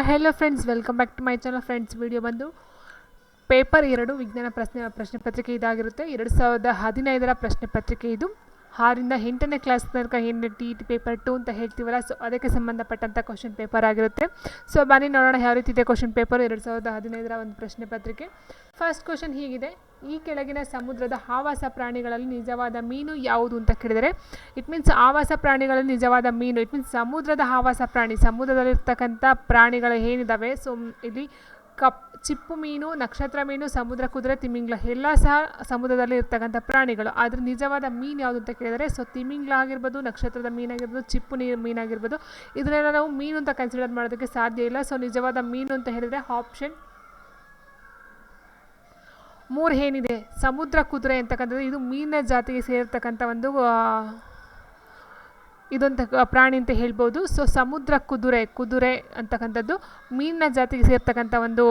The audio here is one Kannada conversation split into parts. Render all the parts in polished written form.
Hello friends, welcome back to my channel. Friends, video ಬಂದು ಪೇಪರ್ 2 ವಿಜ್ಞಾನ ಪ್ರಶ್ನೆ ಪತ್ರಿಕೆ ಇದಾಗಿರುತ್ತೆ. 2015 ಪ್ರಶ್ನೆ ಪತ್ರಿಕೆ ಇದು. 6ರಿಂದ 8ನೇ ಕ್ಲಾಸ್ ತನಕ ಏನು ಟಿ ಪೇಪರ್ 2 ಅಂತ ಹೇಳ್ತೀವಲ್ಲ, ಸೊ ಅದಕ್ಕೆ ಸಂಬಂಧಪಟ್ಟಂಥ ಕ್ವಶನ್ ಪೇಪರ್ ಆಗಿರುತ್ತೆ. ಸೊ ಬನ್ನಿ ನೋಡೋಣ ಯಾವ ರೀತಿ ಇದೆ ಕ್ವಶನ್ ಪೇಪರ್ 2015 ಒಂದು ಪ್ರಶ್ನೆ ಪತ್ರಿಕೆ. ಫಸ್ಟ್ ಕ್ವಶನ್ ಹೀಗಿದೆ: ಈ ಕೆಳಗಿನ ಸಮುದ್ರದ ಆವಾಸ ಪ್ರಾಣಿಗಳಲ್ಲಿ ನಿಜವಾದ ಮೀನು ಯಾವುದು ಅಂತ ಕೇಳಿದರೆ, ಇಟ್ ಮೀನ್ಸ್ ಆವಾಸ ಪ್ರಾಣಿಗಳಲ್ಲಿ ನಿಜವಾದ ಮೀನು, ಇಟ್ ಮೀನ್ಸ್ ಸಮುದ್ರದ ಆವಾಸ ಪ್ರಾಣಿ, ಸಮುದ್ರದಲ್ಲಿರ್ತಕ್ಕಂಥ ಪ್ರಾಣಿಗಳು ಏನಿದ್ದಾವೆ. ಸೊ ಇಲ್ಲಿ ಚಿಪ್ಪು ಮೀನು, ನಕ್ಷತ್ರ ಮೀನು, ಸಮುದ್ರ ಕುದುರೆ, ತಿಮಿಂಗ್ಲ ಎಲ್ಲ ಸಹ ಸಮುದ್ರದಲ್ಲಿ ಇರ್ತಕ್ಕಂಥ ಪ್ರಾಣಿಗಳು. ಆದರೆ ನಿಜವಾದ ಮೀನು ಯಾವುದು ಅಂತ ಕೇಳಿದರೆ, ಸೊ ತಿಮಿಂಗ್ಲ ಆಗಿರ್ಬೋದು, ನಕ್ಷತ್ರದ ಮೀನಾಗಿರ್ಬೋದು, ಚಿಪ್ಪು ಮೀನಾಗಿರ್ಬೋದು, ಇದನ್ನೆಲ್ಲ ನಾವು ಮೀನು ಅಂತ ಕನ್ಸಿಡರ್ ಮಾಡೋದಕ್ಕೆ ಸಾಧ್ಯ ಇಲ್ಲ. ಸೊ ನಿಜವಾದ ಮೀನು ಅಂತ ಹೇಳಿದರೆ ಆಪ್ಷನ್ 3 ಏನಿದೆ, ಸಮುದ್ರ ಕುದುರೆ ಅಂತಕ್ಕಂಥದ್ದು, ಇದು ಮೀನಿನ ಜಾತಿಗೆ ಸೇರಿರ್ತಕ್ಕಂಥ ಒಂದು ಇದೊಂದು ಪ್ರಾಣಿ ಅಂತ ಹೇಳ್ಬೋದು. ಸೊ ಸಮುದ್ರ ಕುದುರೆ ಅಂತಕ್ಕಂಥದ್ದು ಮೀನಿನ ಜಾತಿಗೆ ಸೇರ್ತಕ್ಕಂಥ ಒಂದು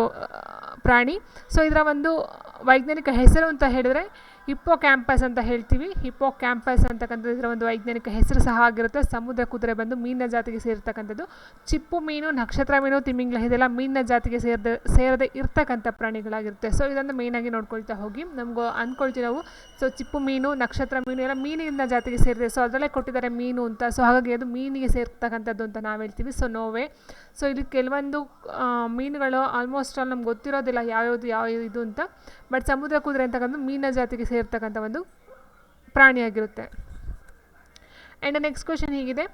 ಪ್ರಾಣಿ. ಸೊ ಇದರ ಒಂದು ವೈಜ್ಞಾನಿಕ ಹೆಸರು ಅಂತ ಹೇಳಿದರೆ ಹಿಪ್ಪೋ ಕ್ಯಾಂಪಸ್ ಅಂತ ಹೇಳ್ತೀವಿ. ಹಿಪ್ಪೋ ಕ್ಯಾಂಪಸ್ ಅಂತಕ್ಕಂಥದ್ದು ಇದರ ಒಂದು ವೈಜ್ಞಾನಿಕ ಹೆಸರು ಸಹ ಆಗಿರುತ್ತೆ. ಸಮುದ್ರ ಕುದುರೆ ಬಂದು ಮೀನಿನ ಜಾತಿಗೆ ಸೇರ್ತಕ್ಕಂಥದ್ದು. ಚಿಪ್ಪು ಮೀನು, ನಕ್ಷತ್ರ ಮೀನು, ತಿಮಿಂಗ್ಲ ಇದೆಲ್ಲ ಮೀನಿನ ಜಾತಿಗೆ ಸೇರದೆ ಇರ್ತಕ್ಕಂಥ ಪ್ರಾಣಿಗಳಾಗಿರುತ್ತೆ. ಸೊ ಇದನ್ನು ಮೇಯ್ನಾಗಿ ನೋಡ್ಕೊಳ್ತಾ ಹೋಗಿ ನಮ್ಗೆ ಅಂದ್ಕೊಳ್ತೀವಿ ನಾವು. ಸೊ ಚಿಪ್ಪು ಮೀನು, ನಕ್ಷತ್ರ ಮೀನು ಎಲ್ಲ ಮೀನಿನ ಜಾತಿಗೆ ಸೇರಿದೆ. ಸೊ ಅದರಲ್ಲೇ ಕೊಟ್ಟಿದ್ದಾರೆ ಮೀನು ಅಂತ. ಸೊ ಹಾಗಾಗಿ ಅದು ಮೀನಿಗೆ ಸೇರ್ತಕ್ಕಂಥದ್ದು ಅಂತ ನಾವು ಹೇಳ್ತೀವಿ. ಸೊ ನೋವೇ. ಸೊ ಇಲ್ಲಿ ಕೆಲವೊಂದು ಮೀನುಗಳು ಆಲ್ಮೋಸ್ಟ್ ಆಲ್ ನಮ್ಗೆ ಗೊತ್ತಿರೋದಿಲ್ಲ ಯಾವ ಇದು ಅಂತ. ಬಟ್ ಸಮುದ್ರ ಕುದುರೆ ಅಂತಕ್ಕಂಥ ಮೀನಿನ ಜಾತಿಗೆ ಸೇರ್ತಕ್ಕಂಥ ಒಂದು ಪ್ರಾಣಿಯಾಗಿರುತ್ತೆ. ಆ್ಯಂಡ್ ನೆಕ್ಸ್ಟ್ ಕ್ವೆಶನ್ ಹೀಗಿದೆ: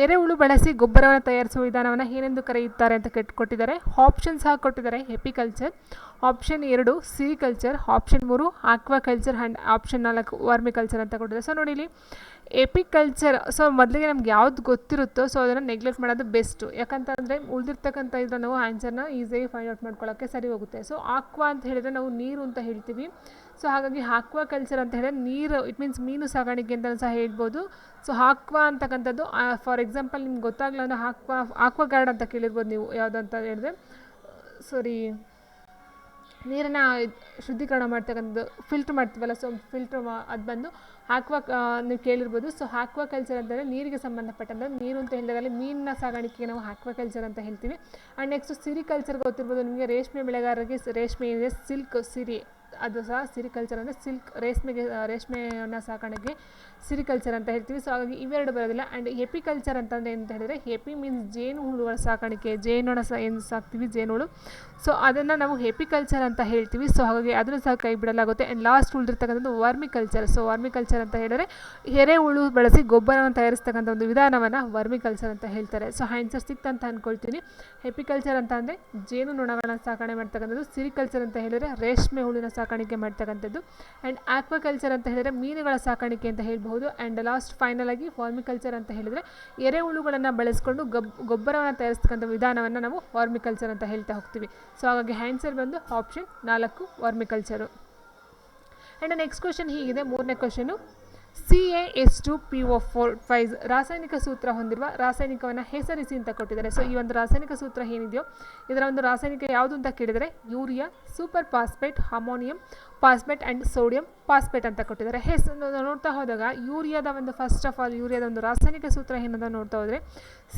ಎರೆಹುಳು ಬಳಸಿ ಗೊಬ್ಬರವನ್ನು ತಯಾರಿಸುವ ವಿಧಾನವನ್ನು ಏನೆಂದು ಕರೆಯುತ್ತಾರೆ ಅಂತ ಕೊಟ್ಟಿದ್ದಾರೆ. ಆಪ್ಷನ್ ಸಹ ಕೊಟ್ಟಿದ್ದಾರೆ: apiculture, option 2 sericulture, option 3 aquaculture and option 4 vermiculture ಅಂತ ಕೊಟ್ಟಿದ್ದಾರೆ. ಸೊ ನೋಡಿ ಇಲ್ಲಿ ಎಪಿಕಲ್ಚರ್. ಸೊ ಮೊದಲಿಗೆ ನಮ್ಗೆ ಯಾವ್ದು ಗೊತ್ತಿರುತ್ತೋ ಸೊ ಅದನ್ನು ನೆಗ್ಲೆಕ್ಟ್ ಮಾಡೋದು ಬೆಸ್ಟು. ಯಾಕಂತಂದರೆ ಉಳಿದಿರ್ತಕ್ಕಂಥ ಇದನ್ನು ನಾವು ಆನ್ಸರ್ನ ಈಸಿಯಾಗಿ ಫೈಂಡ್ ಔಟ್ ಮಾಡ್ಕೊಳ್ಳೋಕ್ಕೆ ಸರಿ ಹೋಗುತ್ತೆ. ಸೊ ಆಕ್ವಾ ಅಂತ ಹೇಳಿದರೆ ನಾವು ನೀರು ಅಂತ ಹೇಳ್ತೀವಿ. ಸೊ ಹಾಗಾಗಿ ಆಕ್ವಾ ಕಲ್ಚರ್ ಅಂತ ಹೇಳಿದ್ರೆ ನೀರು, ಇಟ್ ಮೀನ್ಸ್ ಮೀನು ಸಾಗಾಣಿಕೆ ಅಂತ ಸಹ ಹೇಳ್ಬೋದು. ಸೊ ಆಕ್ವಾ ಅಂತಕ್ಕಂಥದ್ದು ಫಾರ್ ಎಕ್ಸಾಂಪಲ್ ನಿಮ್ಗೆ ಗೊತ್ತಾಗಲ್ಲ ಅಂದರೆ ಆಕ್ವಾ ಗಾರ್ಡ್ ಅಂತ ಕೇಳಿರ್ಬೋದು ನೀವು. ಯಾವುದಂತ ಹೇಳಿದ್ರೆ ನೀರನ್ನು ಶುದ್ಧೀಕರಣ ಮಾಡ್ತಕ್ಕಂಥದ್ದು, ಫಿಲ್ಟ್ರ್ ಮಾಡ್ತೀವಲ್ಲ, ಸೊ ಫಿಲ್ಟ್ರ್ ಅದು ಬಂದು ನೀವು ಕೇಳಿರ್ಬೋದು. ಸೊ ಆಕ್ವಾ ಕಲ್ಚರ್ ಅಂತಂದರೆ ನೀರಿಗೆ ಸಂಬಂಧಪಟ್ಟಂಥ, ನೀರು ಅಂತ ಹೇಳಿದಾಗಲೇ ಮೀನಿನ ಸಾಗಾಣಿಕೆಗೆ ನಾವು ಆಕ್ವಾ ಕಲ್ಚರ್ ಅಂತ ಹೇಳ್ತೀವಿ. ಆ್ಯಂಡ್ ನೆಕ್ಸ್ಟ್ ಸಿರಿಕಲ್ಚರ್ ಗೊತ್ತಿರ್ಬೋದು ನಿಮಗೆ. ರೇಷ್ಮೆ ಬೆಳೆಗಾರರಿಗೆ ರೇಷ್ಮೆ ಏನಿದೆ ಸಿಲ್ಕ್ ಸಿರಿ, ಅದು ಸಹ ಸಿರಿಕಲ್ಚರ್ ಅಂದರೆ ಸಿಲ್ಕ್ ರೇಷ್ಮೆಯನ್ನು ಸಾಕಾಣಿಕೆ ಸಿರಿಕಲ್ಚರ್ ಅಂತ ಹೇಳ್ತೀವಿ. ಸೊ ಹಾಗಾಗಿ ಇವೆರಡು ಬರೋದಿಲ್ಲ. ಆ್ಯಂಡ್ ಎಪಿಕಲ್ಚರ್ ಅಂತಂದರೆ ಏನಂತ ಹೇಳಿದರೆ, ಎಪಿ ಮೀನ್ಸ್ ಜೇನು ಹುಳುಗಳ ಸಾಕಾಣಿಕೆ, ಜೇನುಣ ಏನು ಸಾಕ್ತೀವಿ ಜೇನುಹುಳು. ಸೊ ಅದನ್ನು ನಾವು ಎಪಿಕಲ್ಚರ್ ಅಂತ ಹೇಳ್ತೀವಿ. ಸೊ ಹಾಗಾಗಿ ಅದನ್ನು ಸಹ ಕೈ ಬಿಡಲಾಗುತ್ತೆ. ಆ್ಯಂಡ್ ಲಾಸ್ಟ್ ಉಳಿದಿರ್ತಕ್ಕಂಥದ್ದು ವರ್ಮಿಕಲ್ಚರ್. ಸೊ ವರ್ಮಿಕಲ್ಚರ್ ಅಂತ ಹೇಳಿದರೆ ಎರೆಹುಳು ಬಳಸಿ ಗೊಬ್ಬರವನ್ನು ತಯಾರಿಸ್ತಕ್ಕಂಥ ಒಂದು ವಿಧಾನವನ್ನು ವರ್ಮಿಕಲ್ಚರ್ ಅಂತ ಹೇಳ್ತಾರೆ. ಸೊ ಆನ್ಸರ್ ಸಿಕ್ತಂತ ಅಂದ್ಕೊಳ್ತೀನಿ. ಎಪಿಕಲ್ಚರ್ ಅಂತ ಅಂದರೆ ಜೇನು ನೊಣಗಳನ್ನ ಸಾಕಣೆ ಮಾಡ್ತಕ್ಕಂಥದ್ದು. ಸಿರಿಕಲ್ಚರ್ ಅಂತ ಹೇಳಿದರೆ ರೇಷ್ಮೆ ಹುಳಿನ ಸಾಕಾಣಿಕೆ ಮಾಡ್ತಕ್ಕಂಥದ್ದು. ಆ್ಯಂಡ್ ಆಕ್ವಾಕಲ್ಚರ್ ಅಂತ ಹೇಳಿದರೆ ಮೀನುಗಳ ಸಾಕಾಣಿಕೆ ಅಂತ ಹೇಳ್ಬಹುದು. ಆ್ಯಂಡ್ ಲಾಸ್ಟ್ ಫೈನಲ್ ಆಗಿ ವರ್ಮಿಕಲ್ಚರ್ ಅಂತ ಹೇಳಿದರೆ ಎರೆಹುಳುಗಳನ್ನು ಬಳಸಿಕೊಂಡು ಗೊಬ್ಬರವನ್ನು ತಯಾರಿಸ್ತಕ್ಕಂಥ ವಿಧಾನವನ್ನು ನಾವು ವರ್ಮಿಕಲ್ಚರ್ ಅಂತ ಹೇಳ್ತಾ ಹೋಗ್ತೀವಿ. ಸೊ ಹಾಗಾಗಿ ಆನ್ಸರ್ ಬಂದು ಆಪ್ಷನ್ 4 ವರ್ಮಿಕಲ್ಚರು. ಆ್ಯಂಡ್ ನೆಕ್ಸ್ಟ್ ಕ್ವೆಶನ್ ಹೀಗಿದೆ, 3ನೇ ಕ್ವೆಶನು: CaH2PO4 ಟ್ವೈಸ್ ರಾಸಾಯನಿಕ ಸೂತ್ರ ಹೊಂದಿರುವ ರಾಸಾಯನಿಕವನ್ನು ಹೆಸರಿಸಿ ಅಂತ ಕೊಟ್ಟಿದ್ದಾರೆ. ಸೊ ಈ ಒಂದು ರಾಸಾಯನಿಕ ಸೂತ್ರ ಏನಿದೆಯೋ ಇದರ ಒಂದು ರಾಸಾಯನಿಕ ಯಾವುದು ಅಂತ ಕೇಳಿದರೆ urea, super phosphate, ammonium phosphate and sodium phosphate ಅಂತ ಕೊಟ್ಟಿದ್ದಾರೆ. ನೋಡ್ತಾ ಹೋದಾಗ ಯೂರಿಯಾದ ಒಂದು ಫಸ್ಟ್ ಆಫ್ ಆಲ್ ಯೂರಿಯಾದ ಒಂದು ರಾಸಾಯನಿಕ ಸೂತ್ರ ಏನಂತ ನೋಡ್ತಾ ಹೋದರೆ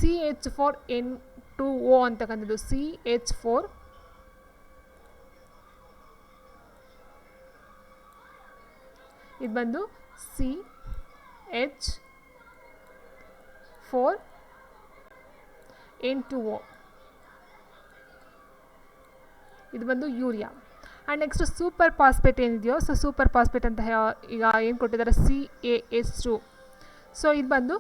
CH4N2O ಅಂತಕ್ಕಂಥದ್ದು. CH4 ಇದು ಬಂದು CH4N2O, ಇದು ಬಂದು urea. And next super phosphate ಏನಿದೆಯೋ, ಸೊ ಸೂಪರ್ ಫಾಸ್ಫೇಟ್ ಅಂತ ಈಗ ಏನು ಕೊಟ್ಟಿದ್ದಾರೆ CaH2. ಸೊ ಇದು ಬಂದು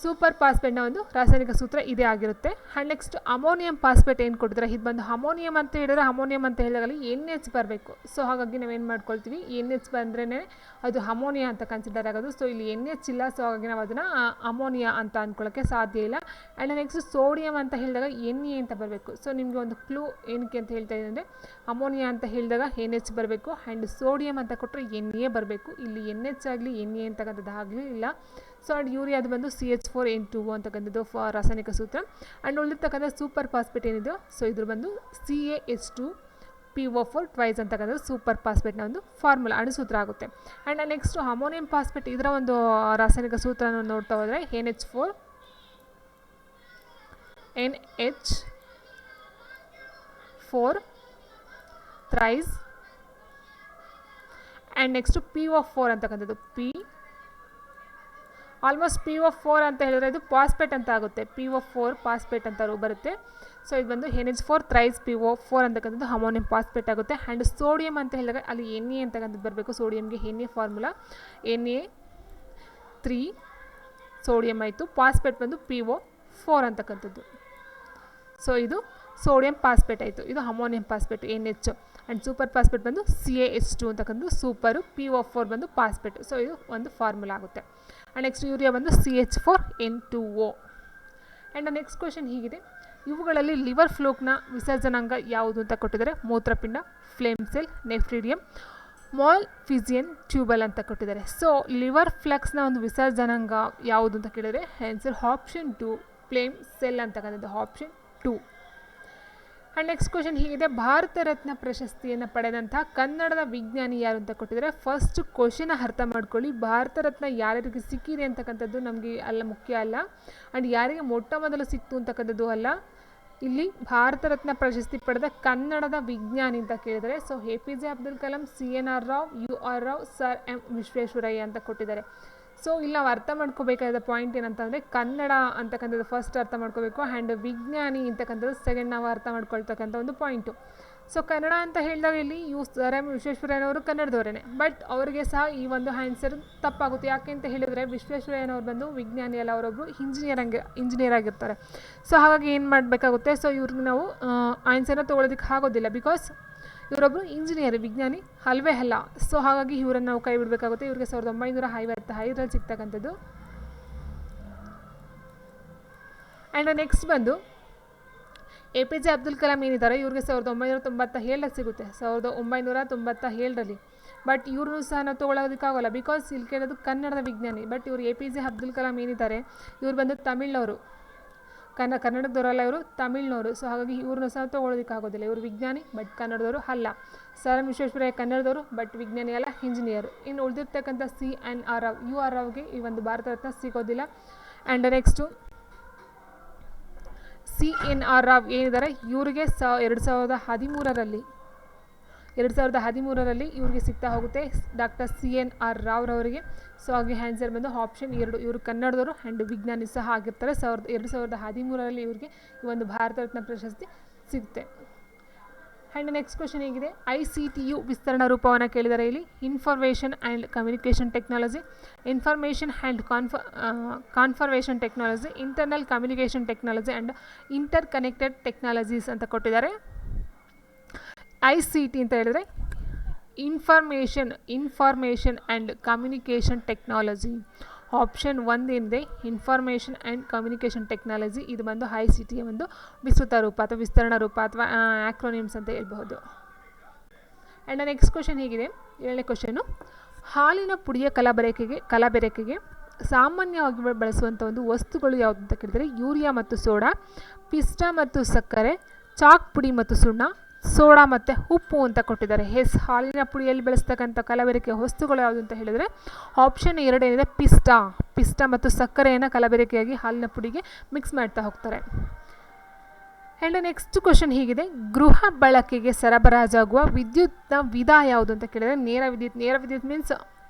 ಸೂಪರ್ ಫಾಸ್ಫೇಟ್ನ ಒಂದು ರಾಸಾಯನಿಕ ಸೂತ್ರ ಇದೇ ಆಗಿರುತ್ತೆ. ಆ್ಯಂಡ್ ನೆಕ್ಸ್ಟ್ ಅಮೋನಿಯಂ ಫಾಸ್ಫೇಟ್ ಏನು ಕೊಟ್ಟಿದ್ದಾರೆ, ಇದು ಬಂದು ಅಮೋನಿಯಂ ಅಂತ ಹೇಳಿದ್ರೆ ಅಮೋನಿಯಂ ಅಂತ ಹೇಳಿದಾಗಲಿ NH ಬರಬೇಕು. ಸೊ ಹಾಗಾಗಿ ನಾವೇನು ಮಾಡ್ಕೊಳ್ತೀವಿ, NH ಬಂದ್ರೇ ಅದು ಅಮೋನಿಯಾ ಅಂತ ಕನ್ಸಿಡರ್ ಆಗೋದು. ಸೊ ಇಲ್ಲಿ NH ಇಲ್ಲ. ಸೊ ಹಾಗಾಗಿ ನಾವು ಅದನ್ನು ಅಮೋನಿಯಾ ಅಂತ ಅಂದ್ಕೊಳ್ಳೋಕ್ಕೆ ಸಾಧ್ಯ ಇಲ್ಲ. ಆ್ಯಂಡ್ ನೆಕ್ಸ್ಟ್ ಸೋಡಿಯಂ ಅಂತ ಹೇಳಿದಾಗ Na ಅಂತ ಬರಬೇಕು. ಸೊ ನಿಮಗೆ ಒಂದು ಕ್ಲೂ ಏನಕ್ಕೆ ಅಂತ ಹೇಳ್ತಾ ಇದ್ದೀನಿ ಅಂದರೆ, ಅಮೋನಿಯಾ ಅಂತ ಹೇಳಿದಾಗ NH ಬರಬೇಕು. ಆ್ಯಂಡ್ ಸೋಡಿಯಂ ಅಂತ ಕೊಟ್ಟರೆ Na ಬರಬೇಕು. ಇಲ್ಲಿ NH ಆಗಲಿ Na ಅಂತಕ್ಕಂಥದ್ದು ಆಗಲಿ ಇಲ್ಲ. ಸೊ ಆ್ಯಂಡ್ ಯೂರಿಯಾದು ಬಂದು CH4N2O ಅಂತಕ್ಕಂಥದ್ದು ರಾಸಾಯನಿಕ ಸೂತ್ರ. ಆ್ಯಂಡ್ ಉಳಿದಿರ್ತಕ್ಕಂಥ ಸೂಪರ್ ಫಾಸ್ಫೇಟ್ ಏನಿದೆಯೋ ಸೊ ಇದ್ರ ಬಂದು CaH2PO4 ಟ್ವೈಸ್ ಅಂತಕ್ಕಂಥದ್ದು ಸೂಪರ್ ಫಾಸ್ಫೇಟ್ನ ಒಂದು ಫಾರ್ಮುಲಾ ಅಣುಸೂತ್ರ ಆಗುತ್ತೆ. ಆ್ಯಂಡ್ ನೆಕ್ಸ್ಟ್ ಅಮೋನಿಯಂ ಫಾಸ್ಫೇಟ್ ಇದರ ಒಂದು ರಾಸಾಯನಿಕ ಸೂತ್ರನ ನೋಡ್ತಾ ಹೋದರೆ NH4 NH4 thrice and next PO4 ಅಂತಕ್ಕಂಥದ್ದು ಆಲ್ಮೋಸ್ಟ್ PO4 ಅಂತ ಹೇಳಿದ್ರೆ ಇದು ಪಾಸ್ಪೇಟ್ ಅಂತ ಆಗುತ್ತೆ, PO4 ಪಾಸ್ಪೇಟ್ ಅಂತ ಬರುತ್ತೆ. ಸೊ ಇದು ಬಂದು NH4 ಥ್ರೈಸ್ PO4 ಅಂತಕ್ಕಂಥದ್ದು ಅಮೋನಿಯಂ ಪಾಸ್ಪೇಟ್ ಆಗುತ್ತೆ. ಆ್ಯಂಡ್ ಸೋಡಿಯಂ ಅಂತ ಹೇಳಿದಾಗ ಅಲ್ಲಿ Na ಅಂತಕ್ಕಂಥದ್ದು ಬರಬೇಕು. ಸೋಡಿಯಂಗೆ Na ಫಾರ್ಮುಲಾ Na3 ಸೋಡಿಯಂ ಆಯಿತು. ಪಾಸ್ಪೇಟ್ ಬಂದು PO4 ಅಂತಕ್ಕಂಥದ್ದು. ಸೊ ಇದು ಸೋಡಿಯಂ ಪಾಸ್ಪೇಟ್ ಆಯಿತು. ಇದು ammonium phosphate NH and super phosphate ಬಂದು CaH2 ಅಂತಕ್ಕಂಥದ್ದು ಸೂಪರು. PO4 ಬಂದು ಪಾಸ್ಪೇಟ್. ಸೊ ಇದು ಒಂದು ಫಾರ್ಮುಲಾ ಆಗುತ್ತೆ. ಆ್ಯಂಡ್ ನೆಕ್ಸ್ಟ್ ಯೂರಿಯಾ ಬಂದು CH4N2O. ಆ್ಯಂಡ್ ನೆಕ್ಸ್ಟ್ ಕ್ವೆಶನ್ ಹೀಗಿದೆ, ಇವುಗಳಲ್ಲಿ ಲಿವರ್ ಫ್ಲೂಕ್ನ ವಿಸರ್ಜನಾಂಗ ಯಾವುದು ಅಂತ ಕೊಟ್ಟಿದ್ದಾರೆ. ಮೂತ್ರಪಿಂಡ, ಫ್ಲೇಮ್ ಸೆಲ್, ನೆಫ್ರಿಡಿಯಂ, ಮಾಲ್ಫಿಸಿಯನ್ ಟ್ಯೂಬಲ್ ಅಂತ ಕೊಟ್ಟಿದ್ದಾರೆ. ಸೊ ಲಿವರ್ ಫ್ಲಕ್ಸ್ನ ಒಂದು ವಿಸರ್ಜನಾಂಗ ಯಾವುದು ಅಂತ ಕೇಳಿದರೆ ಆನ್ಸರ್ ಆಪ್ಷನ್ 2 ಫ್ಲೇಮ್ ಸೆಲ್ ಅಂತಕ್ಕಂಥದ್ದು, ಆಪ್ಷನ್ 2. ಆ್ಯಂಡ್ ನೆಕ್ಸ್ಟ್ ಕ್ವೆಶನ್ ಹೀಗಿದೆ, ಭಾರತ ರತ್ನ ಪ್ರಶಸ್ತಿಯನ್ನು ಪಡೆದಂತಹ ಕನ್ನಡದ ವಿಜ್ಞಾನಿ ಯಾರು ಅಂತ ಕೊಟ್ಟಿದ್ದಾರೆ. ಫಸ್ಟ್ ಕ್ವೆಶನ್ ಅರ್ಥ ಮಾಡ್ಕೊಳ್ಳಿ, ಭಾರತ ರತ್ನ ಯಾರ್ಯಾರಿಗೆ ಸಿಕ್ಕಿದೆ ಅಂತಕ್ಕಂಥದ್ದು ನಮಗೆ ಅಲ್ಲ ಮುಖ್ಯ ಅಲ್ಲ, ಆ್ಯಂಡ್ ಯಾರಿಗೆ ಮೊಟ್ಟ ಮೊದಲು ಸಿಕ್ತು ಅಂತಕ್ಕಂಥದ್ದು ಅಲ್ಲ. ಇಲ್ಲಿ ಭಾರತ ರತ್ನ ಪ್ರಶಸ್ತಿ ಪಡೆದ ಕನ್ನಡದ ವಿಜ್ಞಾನಿ ಅಂತ ಕೇಳಿದರೆ so APJ Abdul Kalam, CNR Rao, UR Rao, sir M Visvesvaraya ಅಂತ ಕೊಟ್ಟಿದ್ದಾರೆ. ಸೊ ಇಲ್ಲಿ ನಾವು ಅರ್ಥ ಮಾಡ್ಕೋಬೇಕಾದ ಪಾಯಿಂಟ್ ಏನಂತಂದರೆ ಕನ್ನಡ ಅಂತಕ್ಕಂಥದ್ದು ಫಸ್ಟ್ ಅರ್ಥ ಮಾಡ್ಕೋಬೇಕು, ಆ್ಯಂಡ್ ವಿಜ್ಞಾನಿ ಅಂತಕ್ಕಂಥದ್ದು ಸೆಕೆಂಡ್ ನಾವು ಅರ್ಥ ಮಾಡ್ಕೊಳ್ತಕ್ಕಂಥ ಒಂದು ಪಾಯಿಂಟು. ಸೊ ಕನ್ನಡ ಅಂತ ಹೇಳಿದಾಗ ಇಲ್ಲಿ ಸರ್ M ವಿಶ್ವೇಶ್ವರಯ್ಯನವರು ಕನ್ನಡದವರೇ, ಬಟ್ ಅವರಿಗೆ ಸಹ ಈ ಒಂದು ಆನ್ಸರ್ ತಪ್ಪಾಗುತ್ತೆ. ಯಾಕೆ ಅಂತ ಹೇಳಿದರೆ ವಿಶ್ವೇಶ್ವರಯ್ಯನವರು ಬಂದು ವಿಜ್ಞಾನಿ ಅಲ್ಲ, ಅವರೊಬ್ಬರು ಇಂಜಿನಿಯರ್ ಆಗಿರ್ತಾರೆ. ಸೊ ಹಾಗಾಗಿ ಏನು ಮಾಡಬೇಕಾಗುತ್ತೆ, ಸೊ ಇವ್ರಿಗೆ ನಾವು ಆನ್ಸರ್ನ ತೊಗೊಳೋದಕ್ಕೆ ಆಗೋದಿಲ್ಲ, ಬಿಕಾಸ್ ಇವರೊಬ್ಬರು ಇಂಜಿನಿಯರ್, ವಿಜ್ಞಾನಿ ಅಲ್ವೇ ಅಲ್ಲ. ಸೊ ಹಾಗಾಗಿ ಇವರನ್ನು ನಾವು ಕೈ ಬಿಡಬೇಕಾಗುತ್ತೆ. ಇವ್ರಿಗೆ 1955ರಲ್ಲಿ ಸಿಗ್ತಕ್ಕಂಥದ್ದು. ಆ್ಯಂಡ್ ನೆಕ್ಸ್ಟ್ ಬಂದು APJ ಅಬ್ದುಲ್ ಕಲಾಂ ಏನಿದ್ದಾರೆ ಇವ್ರಿಗೆ 1997ರಲ್ಲಿ ಸಿಗುತ್ತೆ, 1997ರಲ್ಲಿ. ಬಟ್ ಇವ್ರನ್ನೂ ಸಹ ನಾವು ತೊಗೊಳೋದಕ್ಕಾಗಲ್ಲ, ಬಿಕಾಸ್ ಇಲ್ಲಿ ಕೇಳೋದು ಕನ್ನಡದ ವಿಜ್ಞಾನಿ. ಬಟ್ ಇವರು APJ ಅಬ್ದುಲ್ ಕಲಾಂ ಏನಿದ್ದಾರೆ ಇವ್ರು ಬಂದು ತಮಿಳ್ನವರು, ಕನ್ನಡದವರಲ್ಲ, ಇವರು ತಮಿಳ್ನವರು. ಸೊ ಹಾಗಾಗಿ ಇವ್ರನ್ನೂ ಸಹ ತೊಗೊಳೋದಕ್ಕಾಗೋದಿಲ್ಲ. ಇವರು ವಿಜ್ಞಾನಿ ಬಟ್ ಕನ್ನಡದವರು ಅಲ್ಲ. ಸರ್ M ವಿಶ್ವೇಶ್ವರಯ್ಯ ಕನ್ನಡದವರು ಬಟ್ ವಿಜ್ಞಾನಿ ಅಲ್ಲ, ಇಂಜಿನಿಯರ್. ಇನ್ನು ಉಳಿದಿರ್ತಕ್ಕಂಥ CNR ರಾವ್, UR ರಾವ್ಗೆ ಈ ಒಂದು ಭಾರತ ರತ್ನ ಸಿಗೋದಿಲ್ಲ. ಆ್ಯಂಡ್ ನೆಕ್ಸ್ಟು CNR ರಾವ್ ಏನಿದ್ದಾರೆ ಇವರಿಗೆ 2013ರಲ್ಲಿ ಇವ್ರಿಗೆ ಸಿಗ್ತಾ ಹೋಗುತ್ತೆ, ಡಾಕ್ಟರ್ CNR ರಾವ್ರವರಿಗೆ. ಸೊ ಹಾಗೆ ಆನ್ಸರ್ ಬಂದು ಆಪ್ಷನ್ 2. ಇವರು ಕನ್ನಡದವರು ಆ್ಯಂಡ್ ವಿಜ್ಞಾನಿ ಸಹ ಆಗಿರ್ತಾರೆ. 2013ರಲ್ಲಿ ಇವರಿಗೆ ಈ ಒಂದು ಭಾರತ ರತ್ನ ಪ್ರಶಸ್ತಿ ಸಿಗುತ್ತೆ. ಆ್ಯಂಡ್ ನೆಕ್ಸ್ಟ್ ಕ್ವೆಶನ್ ಹೇಗಿದೆ, ICTU ವಿಸ್ತರಣಾ ರೂಪವನ್ನು ಕೇಳಿದರೆ ಇಲ್ಲಿ information and communication technology, information and confirmation technology, internal communication technology and inter connected technologies ಅಂತ ಕೊಟ್ಟಿದ್ದಾರೆ. ICT ಅಂತ ಹೇಳಿದರೆ information and communication technology. Option 1 ಏನಿದೆ ಇನ್ಫಾರ್ಮೇಷನ್ ಆ್ಯಂಡ್ ಕಮ್ಯುನಿಕೇಷನ್ ಟೆಕ್ನಾಲಜಿ, ಇದು ಬಂದು ICTಯ ಒಂದು ವಿಸ್ತೃತ ರೂಪ ಅಥವಾ ವಿಸ್ತರಣಾ ರೂಪ ಅಥವಾ ಆಕ್ರೋನಿಮ್ಸ್ ಅಂತ ಹೇಳ್ಬಹುದು. ಆ್ಯಂಡ್ ನೆಕ್ಸ್ಟ್ ಕ್ವೆಶನ್ ಹೀಗಿದೆ, 7ನೇ ಕ್ವೆಶನು, ಹಾಲಿನ ಪುಡಿಯ ಕಲಬೆರಕೆಗೆ ಸಾಮಾನ್ಯವಾಗಿ ಬಳಸುವಂಥ ಒಂದು ವಸ್ತುಗಳು ಯಾವುದು ಅಂತ ಕೇಳಿದರೆ ಯೂರಿಯಾ ಮತ್ತು ಸೋಡಾ, ಪಿಷ್ಟ ಮತ್ತು ಸಕ್ಕರೆ, ಚಾಕ್ ಪುಡಿ ಮತ್ತು ಸುಣ್ಣ, ಸೋಡಾ ಮತ್ತು ಉಪ್ಪು ಅಂತ ಕೊಟ್ಟಿದ್ದಾರೆ. ಹಾಲಿನ ಪುಡಿಯಲ್ಲಿ ಬಳಸ್ತಕ್ಕಂಥ ಕಲಬೆರಕೆ ವಸ್ತುಗಳು ಯಾವುದು ಅಂತ ಹೇಳಿದರೆ ಆಪ್ಷನ್ 2 ಏನಿದೆ ಪಿಷ್ಟ ಮತ್ತು ಸಕ್ಕರೆಯನ್ನು ಕಲಬೆರಕೆಯಾಗಿ ಹಾಲಿನ ಪುಡಿಗೆ ಮಿಕ್ಸ್ ಮಾಡ್ತಾ ಹೋಗ್ತಾರೆ. ಆ್ಯಂಡ್ ನೆಕ್ಸ್ಟ್ ಕ್ವೆಶನ್ ಹೀಗಿದೆ, ಗೃಹ ಬಳಕೆಗೆ ಸರಬರಾಜಾಗುವ ವಿದ್ಯುತ್ನ ವಿಧ ಯಾವುದು ಅಂತ ಕೇಳಿದರೆ ನೇರ ವಿದ್ಯುತ್ ಮೀನ್ಸ್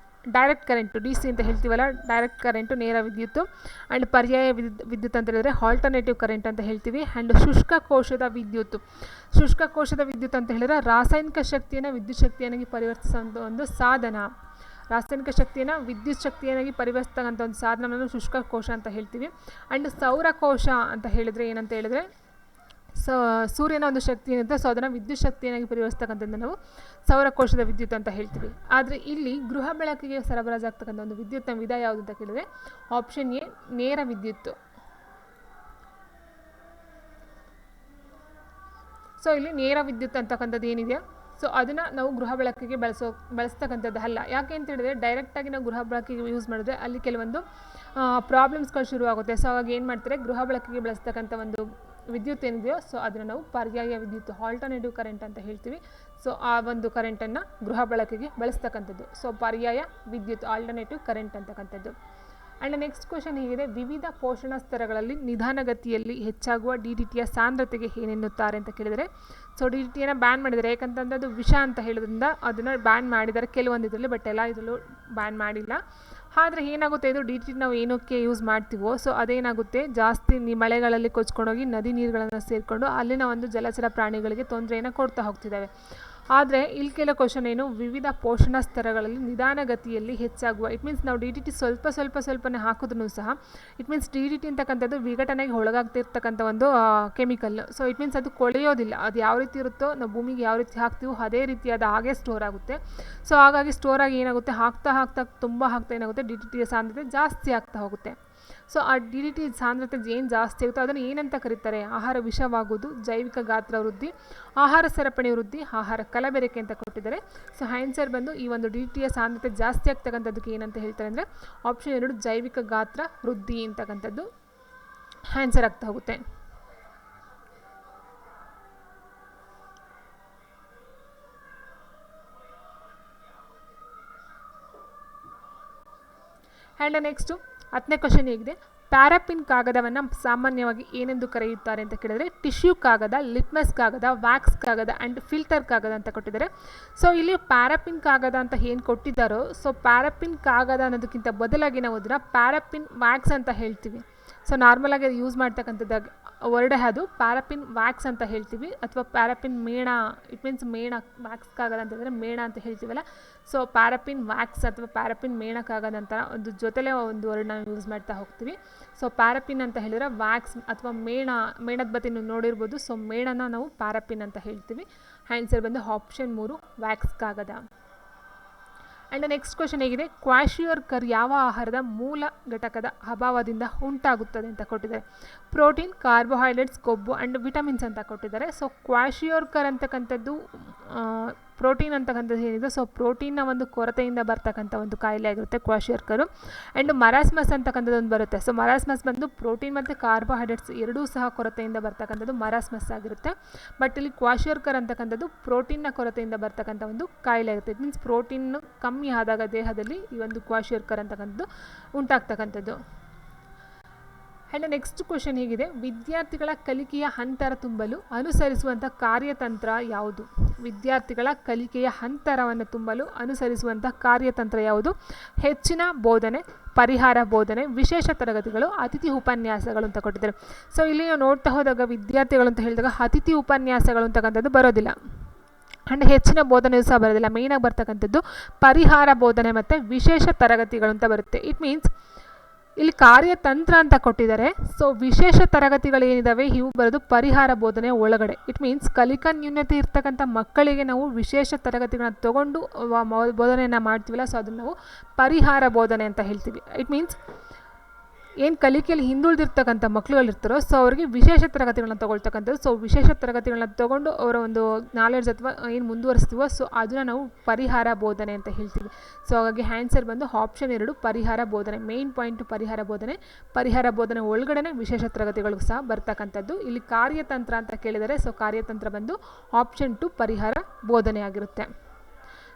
ಡೈರೆಕ್ಟ್ ಕರೆಂಟು, DC ಅಂತ ಹೇಳ್ತೀವಲ್ಲ, ಡೈರೆಕ್ಟ್ ಕರೆಂಟು ನೇರ ವಿದ್ಯುತ್ತು. ಆ್ಯಂಡ್ ಪರ್ಯಾಯ ವಿದ್ಯುತ್ ಅಂತ ಹೇಳಿದರೆ ಆಲ್ಟರ್ನೇಟಿವ್ ಕರೆಂಟ್ ಅಂತ ಹೇಳ್ತೀವಿ. ಆ್ಯಂಡ್ ಶುಷ್ಕ ಕೋಶದ ವಿದ್ಯುತ್ ಅಂತ ಹೇಳಿದರೆ ರಾಸಾಯನಿಕ ಶಕ್ತಿಯನ್ನು ವಿದ್ಯುತ್ ಶಕ್ತಿಯನ್ನಾಗಿ ಪರಿವರ್ತಿಸುವಂಥ ಒಂದು ಸಾಧನ. ರಾಸಾಯನಿಕ ಶಕ್ತಿಯನ್ನು ವಿದ್ಯುತ್ ಶಕ್ತಿಯನ್ನಾಗಿ ಪರಿವರ್ತಿಸ್ತಕ್ಕಂಥ ಒಂದು ಸಾಧನವನ್ನು ಶುಷ್ಕ ಕೋಶ ಅಂತ ಹೇಳ್ತೀವಿ. ಆ್ಯಂಡ್ ಸೌರಕೋಶ ಅಂತ ಹೇಳಿದರೆ ಏನಂತ ಹೇಳಿದರೆ ಸೂರ್ಯನ ಒಂದು ಶಕ್ತಿ ಏನಿದೆ, ಸೊ ಅದನ್ನು ವಿದ್ಯುತ್ ಶಕ್ತಿಯನ್ನಾಗಿ ಪರಿವರ್ತಿಸ್ತಕ್ಕಂಥದ್ದು ನಾವು ಸೌರಕೋಶದ ವಿದ್ಯುತ್ ಅಂತ ಹೇಳ್ತೀವಿ. ಆದರೆ ಇಲ್ಲಿ ಗೃಹ ಬೆಳಕಿಗೆ ಸರಬರಾಜಾಗ್ತಕ್ಕಂಥ ಒಂದು ವಿದ್ಯುತ್ನ ವಿಧ ಯಾವುದು ಅಂತ ಕೇಳಿದರೆ ಆಪ್ಷನ್ A ನೇರ ವಿದ್ಯುತ್. ಸೊ ಇಲ್ಲಿ ನೇರ ವಿದ್ಯುತ್ ಅಂತಕ್ಕಂಥದ್ದು ಏನಿದೆಯಾ, ಸೊ ಅದನ್ನು ನಾವು ಗೃಹ ಬೆಳಕಿಗೆ ಬಳಸ್ತಕ್ಕಂಥದ್ದು ಅಲ್ಲ. ಯಾಕೆ ಅಂತ ಹೇಳಿದರೆ ಡೈರೆಕ್ಟಾಗಿ ನಾವು ಗೃಹ ಬೆಳಕಿಗೆ ಯೂಸ್ ಮಾಡಿದ್ರೆ ಅಲ್ಲಿ ಕೆಲವೊಂದು ಪ್ರಾಬ್ಲಮ್ಸ್ಗಳು ಶುರುವಾಗುತ್ತೆ. ಸೊ ಹಾಗಾಗಿ ಏನು ಮಾಡ್ತಾರೆ, ಗೃಹ ಬೆಳಕಿಗೆ ಬಳಸ್ತಕ್ಕಂಥ ಒಂದು ವಿದ್ಯುತ್ ಏನಿದೆಯೋ ಸೊ ಅದನ್ನು ನಾವು ಪರ್ಯಾಯ ವಿದ್ಯುತ್ ಆಲ್ಟರ್ನೇಟಿವ್ ಕರೆಂಟ್ ಅಂತ ಹೇಳ್ತೀವಿ. ಸೊ ಆ ಒಂದು ಕರೆಂಟನ್ನು ಗೃಹ ಬಳಕೆಗೆ ಬಳಸ್ತಕ್ಕಂಥದ್ದು. ಸೊ ಪರ್ಯಾಯ ವಿದ್ಯುತ್ ಆಲ್ಟರ್ನೇಟಿವ್ ಕರೆಂಟ್ ಅಂತಕ್ಕಂಥದ್ದು. ಆ್ಯಂಡ್ ನೆಕ್ಸ್ಟ್ ಕ್ವಶನ್ ಹೇಗಿದೆ, ವಿವಿಧ ಪೋಷಣ ಸ್ತರಗಳಲ್ಲಿ ನಿಧಾನಗತಿಯಲ್ಲಿ ಹೆಚ್ಚಾಗುವ DDTಯ ಸಾಂದ್ರತೆಗೆ ಏನೆನ್ನುತ್ತಾರೆ ಅಂತ ಕೇಳಿದರೆ, ಸೊ DDTಯನ್ನು ಬ್ಯಾನ್ ಮಾಡಿದ್ದಾರೆ. ಯಾಕಂತಂದರೆ ಅದು ವಿಷ ಅಂತ ಹೇಳೋದ್ರಿಂದ ಅದನ್ನು ಬ್ಯಾನ್ ಮಾಡಿದ್ದಾರೆ ಕೆಲವೊಂದು ಇದರಲ್ಲಿ, ಬಟ್ ಎಲ್ಲ ಇದರಲ್ಲೂ ಬ್ಯಾನ್ ಮಾಡಿಲ್ಲ. ಆದರೆ ಏನಾಗುತ್ತೆ, ಇದು DDT ನಾವು ಏನಕ್ಕೆ ಯೂಸ್ ಮಾಡ್ತೀವೋ ಸೊ ಅದೇನಾಗುತ್ತೆ, ಜಾಸ್ತಿ ಮಳೆಗಳಲ್ಲಿ ಕೊಚ್ಕೊಂಡೋಗಿ ನದಿ ನೀರುಗಳನ್ನು ಸೇರಿಕೊಂಡು ಅಲ್ಲಿನ ಒಂದು ಜಲಚರ ಪ್ರಾಣಿಗಳಿಗೆ ತೊಂದರೆಯನ್ನು ಕೊಡ್ತಾ ಹೋಗ್ತಿದ್ದಾವೆ. ಆದರೆ ಇಲ್ಲಿ ಕೆಲವು ಕ್ವಶನ್ ಏನು, ವಿವಿಧ ಪೋಷಣ ಸ್ತರಗಳಲ್ಲಿ ನಿಧಾನಗತಿಯಲ್ಲಿ ಹೆಚ್ಚಾಗುವ, ಇಟ್ ಮೀನ್ಸ್ ನಾವು DDT ಸ್ವಲ್ಪನೇ ಹಾಕಿದ್ರೂ ಸಹ ಇಟ್ ಮೀನ್ಸ್ DDT ಅಂತಕ್ಕಂಥದ್ದು ವಿಘಟನೆಗೆ ಒಳಗಾಗ್ತಿರ್ತಕ್ಕಂಥ ಒಂದು ಕೆಮಿಕಲ್. ಸೊ ಇಟ್ ಮೀನ್ಸ್ ಅದು ಕೊಳೆಯೋದಿಲ್ಲ, ಅದು ಯಾವ ರೀತಿ ಇರುತ್ತೋ ನಾವು ಭೂಮಿಗೆ ಯಾವ ರೀತಿ ಹಾಕ್ತೀವೋ ಅದೇ ರೀತಿ ಅದು ಹಾಗೆ ಸ್ಟೋರ್ ಆಗುತ್ತೆ. ಸೊ ಹಾಗಾಗಿ ಸ್ಟೋರ್ ಆಗಿ ಏನಾಗುತ್ತೆ, ಹಾಕ್ತಾ ತುಂಬ ಏನಾಗುತ್ತೆ, DDTಯ ಸಾಂದ್ರತೆ ಜಾಸ್ತಿ ಆಗ್ತಾ ಹೋಗುತ್ತೆ. ಸೊ ಆ DDT ಸಾಂದ್ರತೆ ಏನು ಜಾಸ್ತಿ ಆಗುತ್ತೋ ಅದನ್ನು ಏನಂತ ಕರೀತಾರೆ, ಆಹಾರ ವಿಷವಾಗುವುದು, ಜೈವಿಕ ಗಾತ್ರ ವೃದ್ಧಿ, ಆಹಾರ ಸರಪಣಿ ವೃದ್ಧಿ, ಆಹಾರ ಕಲಬೆರಕೆ ಅಂತ ಕೊಟ್ಟಿದ್ದಾರೆ. ಸೊ ಆನ್ಸರ್ ಬಂದು ಈ ಒಂದು DDTಯ ಸಾಂದ್ರತೆ ಜಾಸ್ತಿ ಆಗ್ತಕ್ಕಂಥದ್ದಕ್ಕೆ ಏನಂತ ಹೇಳ್ತಾರೆ ಅಂದರೆ ಆಪ್ಷನ್ 2 ಜೈವಿಕ ಗಾತ್ರ ವೃದ್ಧಿ ಅಂತಕ್ಕಂಥದ್ದು ಆನ್ಸರ್ ಆಗ್ತಾ ಹೋಗುತ್ತೆ. ಆ್ಯಂಡ್ ನೆಕ್ಸ್ಟು 10ನೇ ಕ್ವಶನ್ ಹೇಗಿದೆ, ಪ್ಯಾರಾಪಿನ್ ಕಾಗದವನ್ನು ಸಾಮಾನ್ಯವಾಗಿ ಏನೆಂದು ಕರೆಯುತ್ತಾರೆ ಅಂತ ಕೇಳಿದರೆ ಟಿಶ್ಯೂ ಕಾಗದ, ಲಿಟ್ಮಸ್ ಕಾಗದ, ವ್ಯಾಕ್ಸ್ ಕಾಗದ ಆ್ಯಂಡ್ ಫಿಲ್ಟರ್ ಕಾಗದ ಅಂತ ಕೊಟ್ಟಿದ್ದಾರೆ. ಸೊ ಇಲ್ಲಿ ಪ್ಯಾರಾಪಿನ್ ಕಾಗದ ಅಂತ ಏನು ಕೊಟ್ಟಿದ್ದಾರೋ, ಸೊ ಪ್ಯಾರಾಪಿನ್ ಕಾಗದ ಅನ್ನೋದಕ್ಕಿಂತ ಬದಲಾಗಿ ನಾವು ಅದನ್ನು ಪ್ಯಾರಾಪಿನ್ ವ್ಯಾಕ್ಸ್ ಅಂತ ಹೇಳ್ತೀವಿ. ಸೊ ನಾರ್ಮಲಾಗಿ ಅದು ಯೂಸ್ ಮಾಡ್ತಕ್ಕಂಥದ್ದು ವರ್ಡೇ ಅದು ಪ್ಯಾರಾಪಿನ್ ವ್ಯಾಕ್ಸ್ ಅಂತ ಹೇಳ್ತೀವಿ, ಅಥವಾ ಪ್ಯಾರಾಪಿನ್ ಮೇಣ, ಇಟ್ ಮೀನ್ಸ್ ಮೇಣ, ವ್ಯಾಕ್ಸ್ ಕಾಗದ ಅಂತಂದರೆ ಮೇಣ ಅಂತ ಹೇಳ್ತೀವಲ್ಲ. ಸೊ ಪ್ಯಾರಾಪಿನ್ ವ್ಯಾಕ್ಸ್ ಅಥವಾ ಪ್ಯಾರಾಪಿನ್ ಮೇಣ ಕಾಗದ ಅಂತ ಒಂದು ಜೊತೆಲೇ ಒಂದು ವರ್ಡ್ನ ಯೂಸ್ ಮಾಡ್ತಾ ಹೋಗ್ತೀವಿ. ಸೊ ಪ್ಯಾರಾಪಿನ್ ಅಂತ ಹೇಳಿದರೆ ವ್ಯಾಕ್ಸ್ ಅಥವಾ ಮೇಣದ ಬತ್ತಿ ನೀವು ನೋಡಿರ್ಬೋದು. ಸೊ ಮೇಣನ ನಾವು ಪ್ಯಾರಾಪಿನ್ ಅಂತ ಹೇಳ್ತೀವಿ. ಆನ್ಸರ್ ಬಂದು ಆಪ್ಷನ್ 3 ವ್ಯಾಕ್ಸ್ ಕಾಗದ. ಆ್ಯಂಡ್ ನೆಕ್ಸ್ಟ್ ಕ್ವಶನ್ ಹೇಗಿದೆ, ಕ್ವಾಶಿಯೋರ್ಕರ್ ಯಾವ ಆಹಾರದ ಮೂಲ ಘಟಕದ ಅಭಾವದಿಂದ ಉಂಟಾಗುತ್ತದೆ ಅಂತ ಕೊಟ್ಟಿದ್ದಾರೆ. ಪ್ರೋಟೀನ್, ಕಾರ್ಬೋಹೈಡ್ರೇಟ್ಸ್, ಕೊಬ್ಬು ಆ್ಯಂಡ್ ವಿಟಮಿನ್ಸ್ ಅಂತ ಕೊಟ್ಟಿದ್ದಾರೆ. ಸೊ ಕ್ವಾಶಿಯೋರ್ಕರ್ ಅಂತಕ್ಕಂಥದ್ದು ಪ್ರೋಟೀನ್ ಅಂತಕ್ಕಂಥದ್ದು ಏನಿದೆ, ಸೊ ಪ್ರೋಟೀನ್ನ ಒಂದು ಕೊರತೆಯಿಂದ ಬರ್ತಕ್ಕಂಥ ಒಂದು ಕಾಯಿಲೆ ಆಗಿರುತ್ತೆ ಕ್ವಾಶಿಯೋರ್ಕರು. ಆ್ಯಂಡ್ ಮರಾಸ್ಮಸ್ ಅಂತಕ್ಕಂಥದ್ದು ಒಂದು ಬರುತ್ತೆ. ಸೊ ಮರಾಸ್ಮಸ್ ಬಂದು ಪ್ರೋಟೀನ್ ಮತ್ತು ಕಾರ್ಬೋಹೈಡ್ರೇಟ್ಸ್ ಎರಡೂ ಸಹ ಕೊರತೆಯಿಂದ ಬರ್ತಕ್ಕಂಥದ್ದು ಮರಾಸ್ಮಸ್ ಆಗಿರುತ್ತೆ. ಬಟ್ ಇಲ್ಲಿ ಕ್ವಾಶಿಯೋರ್ಕರ್ ಅಂತಕ್ಕಂಥದ್ದು ಪ್ರೋಟೀನ್ನ ಕೊರತೆಯಿಂದ ಬರ್ತಕ್ಕಂಥ ಒಂದು ಕಾಯಿಲೆ ಆಗುತ್ತೆ. ಇಟ್ ಮೀನ್ಸ್ ಪ್ರೋಟೀನ್ ಕಮ್ಮಿ ಆದಾಗ ದೇಹದಲ್ಲಿ ಈ ಒಂದು ಕ್ವಾಶಿಯೋರ್ಕರ್ ಅಂತಕ್ಕಂಥದ್ದು ಉಂಟಾಗ್ತಕ್ಕಂಥದ್ದು. ಆ್ಯಂಡ್ ನೆಕ್ಸ್ಟ್ ಕ್ವಶನ್ ಹೇಗಿದೆ, ವಿದ್ಯಾರ್ಥಿಗಳ ಕಲಿಕೆಯ ಹಂತರ ತುಂಬಲು ಅನುಸರಿಸುವಂಥ ಕಾರ್ಯತಂತ್ರ ಯಾವುದು? ವಿದ್ಯಾರ್ಥಿಗಳ ಕಲಿಕೆಯ ಹಂತರವನ್ನು ತುಂಬಲು ಅನುಸರಿಸುವಂಥ ಕಾರ್ಯತಂತ್ರ ಯಾವುದು? ಹೆಚ್ಚಿನ ಬೋಧನೆ, ಪರಿಹಾರ ಬೋಧನೆ, ವಿಶೇಷ ತರಗತಿಗಳು, ಅತಿಥಿ ಉಪನ್ಯಾಸಗಳು ಅಂತ ಕೊಟ್ಟಿದ್ದಾರೆ. ಸೊ ಇಲ್ಲಿ ನಾವು ನೋಡ್ತಾ ಹೋದಾಗ ವಿದ್ಯಾರ್ಥಿಗಳು ಅಂತ ಹೇಳಿದಾಗ ಅತಿಥಿ ಉಪನ್ಯಾಸಗಳು ಅಂತಕ್ಕಂಥದ್ದು ಬರೋದಿಲ್ಲ, ಆ್ಯಂಡ್ ಹೆಚ್ಚಿನ ಬೋಧನೆಯೂ ಸಹ ಬರೋದಿಲ್ಲ. ಮೇಯ್ನಾಗಿ ಬರ್ತಕ್ಕಂಥದ್ದು ಪರಿಹಾರ ಬೋಧನೆ ಮತ್ತು ವಿಶೇಷ ತರಗತಿಗಳು ಅಂತ ಬರುತ್ತೆ. ಇಟ್ ಮೀನ್ಸ್ ಇಲ್ಲಿ ಕಾರ್ಯತಂತ್ರ ಅಂತ ಕೊಟ್ಟಿದ್ದಾರೆ. ಸೊ ವಿಶೇಷ ತರಗತಿಗಳು ಏನಿದ್ದಾವೆ ಇವು ಬರೋದು ಪರಿಹಾರ ಬೋಧನೆ ಒಳಗಡೆ. ಇಟ್ ಮೀನ್ಸ್ ಕಲಿಕಾ ನ್ಯೂನತೆ ಇರ್ತಕ್ಕಂಥ ಮಕ್ಕಳಿಗೆ ನಾವು ವಿಶೇಷ ತರಗತಿಗಳನ್ನ ತೊಗೊಂಡು ಬೋಧನೆಯನ್ನು ಮಾಡ್ತೀವಲ್ಲ, ಸೊ ಅದನ್ನು ನಾವು ಪರಿಹಾರ ಬೋಧನೆ ಅಂತ ಹೇಳ್ತೀವಿ. ಇಟ್ ಮೀನ್ಸ್ ಏನು ಕಲಿಕೆಯಲ್ಲಿ ಹಿಂದುಳಿದಿರ್ತಕ್ಕಂಥ ಮಕ್ಕಳುಗಳಿರ್ತಾರೋ ಸೊ ಅವರಿಗೆ ವಿಶೇಷ ತರಗತಿಗಳನ್ನ ತೊಗೊಳ್ತಕ್ಕಂಥದ್ದು. ಸೊ ವಿಶೇಷ ತರಗತಿಗಳನ್ನ ತೊಗೊಂಡು ಅವರ ಒಂದು ನಾಲೆಡ್ಜ್ ಅಥವಾ ಏನು ಮುಂದುವರಿಸ್ತೀವೋ ಸೊ ಅದನ್ನು ನಾವು ಪರಿಹಾರ ಬೋಧನೆ ಅಂತ ಹೇಳ್ತೀವಿ. ಸೊ ಹಾಗಾಗಿ ಆನ್ಸರ್ ಬಂದು ಆಪ್ಷನ್ 2 ಪರಿಹಾರ ಬೋಧನೆ. ಮೇನ್ ಪಾಯಿಂಟು ಪರಿಹಾರ ಬೋಧನೆ ಒಳಗಡೆ ವಿಶೇಷ ತರಗತಿಗಳು ಸಹ ಬರ್ತಕ್ಕಂಥದ್ದು. ಇಲ್ಲಿ ಕಾರ್ಯತಂತ್ರ ಅಂತ ಕೇಳಿದರೆ ಸೊ ಕಾರ್ಯತಂತ್ರ ಬಂದು ಆಪ್ಷನ್ 2 ಪರಿಹಾರ ಬೋಧನೆ ಆಗಿರುತ್ತೆ.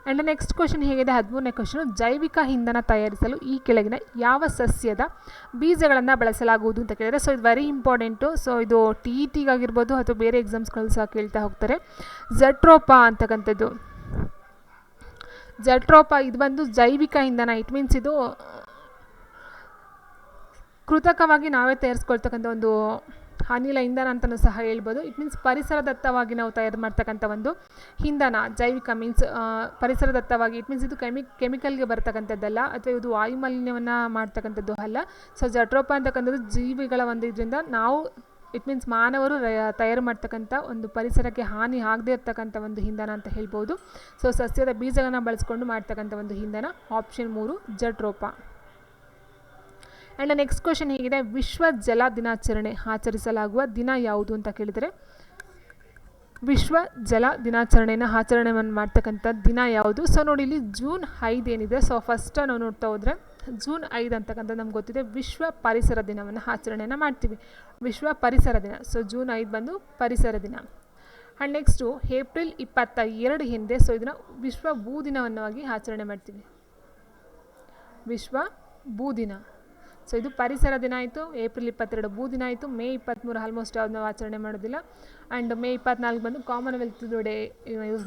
ಆ್ಯಂಡ್ ನೆಕ್ಸ್ಟ್ ಕ್ವಶನ್ ಹೇಗಿದೆ, 13ನೇ ಕ್ವಶನು, ಜೈವಿಕ ಇಂಧನ ತಯಾರಿಸಲು ಈ ಕೆಳಗಿನ ಯಾವ ಸಸ್ಯದ ಬೀಜಗಳನ್ನು ಬಳಸಲಾಗುವುದು ಅಂತ ಕೇಳಿದರೆ ಸೊ ಇದು ವೆರಿ ಇಂಪಾರ್ಟೆಂಟು. ಸೊ ಇದು TETಗಾಗಿರ್ಬೋದು ಅಥವಾ ಬೇರೆ ಎಕ್ಸಾಮ್ಸ್ಗಳು ಸಹ ಕೇಳ್ತಾ ಹೋಗ್ತಾರೆ. ಜಟ್ರೋಪಾ ಅಂತಕ್ಕಂಥದ್ದು, ಜಟ್ರೋಪಾ ಇದು ಬಂದು ಜೈವಿಕ ಇಂಧನ. ಇಟ್ ಮೀನ್ಸ್ ಇದು ಕೃತಕವಾಗಿ ನಾವೇ ತಯಾರಿಸ್ಕೊಳ್ತಕ್ಕಂಥ ಒಂದು ಅನಿಲ ಇಂಧನ ಅಂತಲೂ ಸಹ ಹೇಳ್ಬೋದು. ಇಟ್ ಮೀನ್ಸ್ ಪರಿಸರದತ್ತವಾಗಿ ನಾವು ತಯಾರು ಮಾಡ್ತಕ್ಕಂಥ ಒಂದು ಇಂಧನ. ಜೈವಿಕ ಮೀನ್ಸ್ ಪರಿಸರದತ್ತವಾಗಿ, ಇಟ್ ಮೀನ್ಸ್ ಇದು ಕೆಮಿಕಲ್ಗೆ ಬರ್ತಕ್ಕಂಥದ್ದಲ್ಲ ಅಥವಾ ಇದು ವಾಯುಮಾಲಿನ್ಯವನ್ನು ಮಾಡ್ತಕ್ಕಂಥದ್ದು ಅಲ್ಲ. ಸೊ ಜಟ್ರೋಪಾ ಅಂತಕ್ಕಂಥದ್ದು ಜೀವಿಗಳ ಒಂದು ಇದರಿಂದ ನಾವು ಇಟ್ ಮೀನ್ಸ್ ಮಾನವರು ತಯಾರು ಮಾಡ್ತಕ್ಕಂಥ ಒಂದು ಪರಿಸರಕ್ಕೆ ಹಾನಿ ಆಗದೇ ಇರ್ತಕ್ಕಂಥ ಒಂದು ಇಂಧನ ಅಂತ ಹೇಳ್ಬೋದು. ಸೊ ಸಸ್ಯದ ಬೀಜಗಳನ್ನು ಬಳಸ್ಕೊಂಡು ಮಾಡ್ತಕ್ಕಂಥ ಒಂದು ಇಂಧನ. ಆಪ್ಷನ್ 3 ಜಟ್ರೋಪಾ. ಆ್ಯಂಡ್ ನೆಕ್ಸ್ಟ್ ಕ್ವಶನ್ ಹೇಗಿದೆ, ವಿಶ್ವ ಜಲ ದಿನಾಚರಣೆ ಆಚರಿಸಲಾಗುವ ದಿನ ಯಾವುದು ಅಂತ ಕೇಳಿದರೆ ವಿಶ್ವ ಜಲ ದಿನಾಚರಣೆಯನ್ನು ಆಚರಣೆಯನ್ನು ಮಾಡ್ತಕ್ಕಂಥ ದಿನ ಯಾವುದು? ಸೊ ನೋಡಿ ಇಲ್ಲಿ ಜೂನ್ 5 ಏನಿದೆ, ಸೊ ಫಸ್ಟ್ ನಾವು ನೋಡ್ತಾ ಹೋದರೆ ಜೂನ್ 5 ಅಂತಕ್ಕಂಥ ನಮ್ಗೆ ಗೊತ್ತಿದೆ ವಿಶ್ವ ಪರಿಸರ ದಿನವನ್ನು ಆಚರಣೆಯನ್ನು ಮಾಡ್ತೀವಿ. ವಿಶ್ವ ಪರಿಸರ ದಿನ. ಸೊ ಜೂನ್ 5 ಬಂದು ಪರಿಸರ ದಿನ. ಆ್ಯಂಡ್ ನೆಕ್ಸ್ಟು ಏಪ್ರಿಲ್ 22 ಹಿಂದೆ ಸೊ ಇದನ್ನು ವಿಶ್ವ ಭೂ ದಿನವನ್ನಾಗಿ ಆಚರಣೆ ಮಾಡ್ತೀವಿ. ವಿಶ್ವ ಭೂ ದಿನ. ಸೊ ಇದು ಪರಿಸರ ದಿನ ಆಯಿತು. ಏಪ್ರಿಲ್ 22 ಭೂ ದಿನ ಆಯಿತು. ಮೇ 23 ಆಲ್ಮೋಸ್ಟ್ ಯಾವ್ದು ನಾವು ಆಚರಣೆ ಮಾಡೋದಿಲ್ಲ. ಆ್ಯಂಡ್ ಮೇ 24 ಬಂದು ಕಾಮನ್ವೆಲ್ತ್ ಡೇ ಯೂಸ್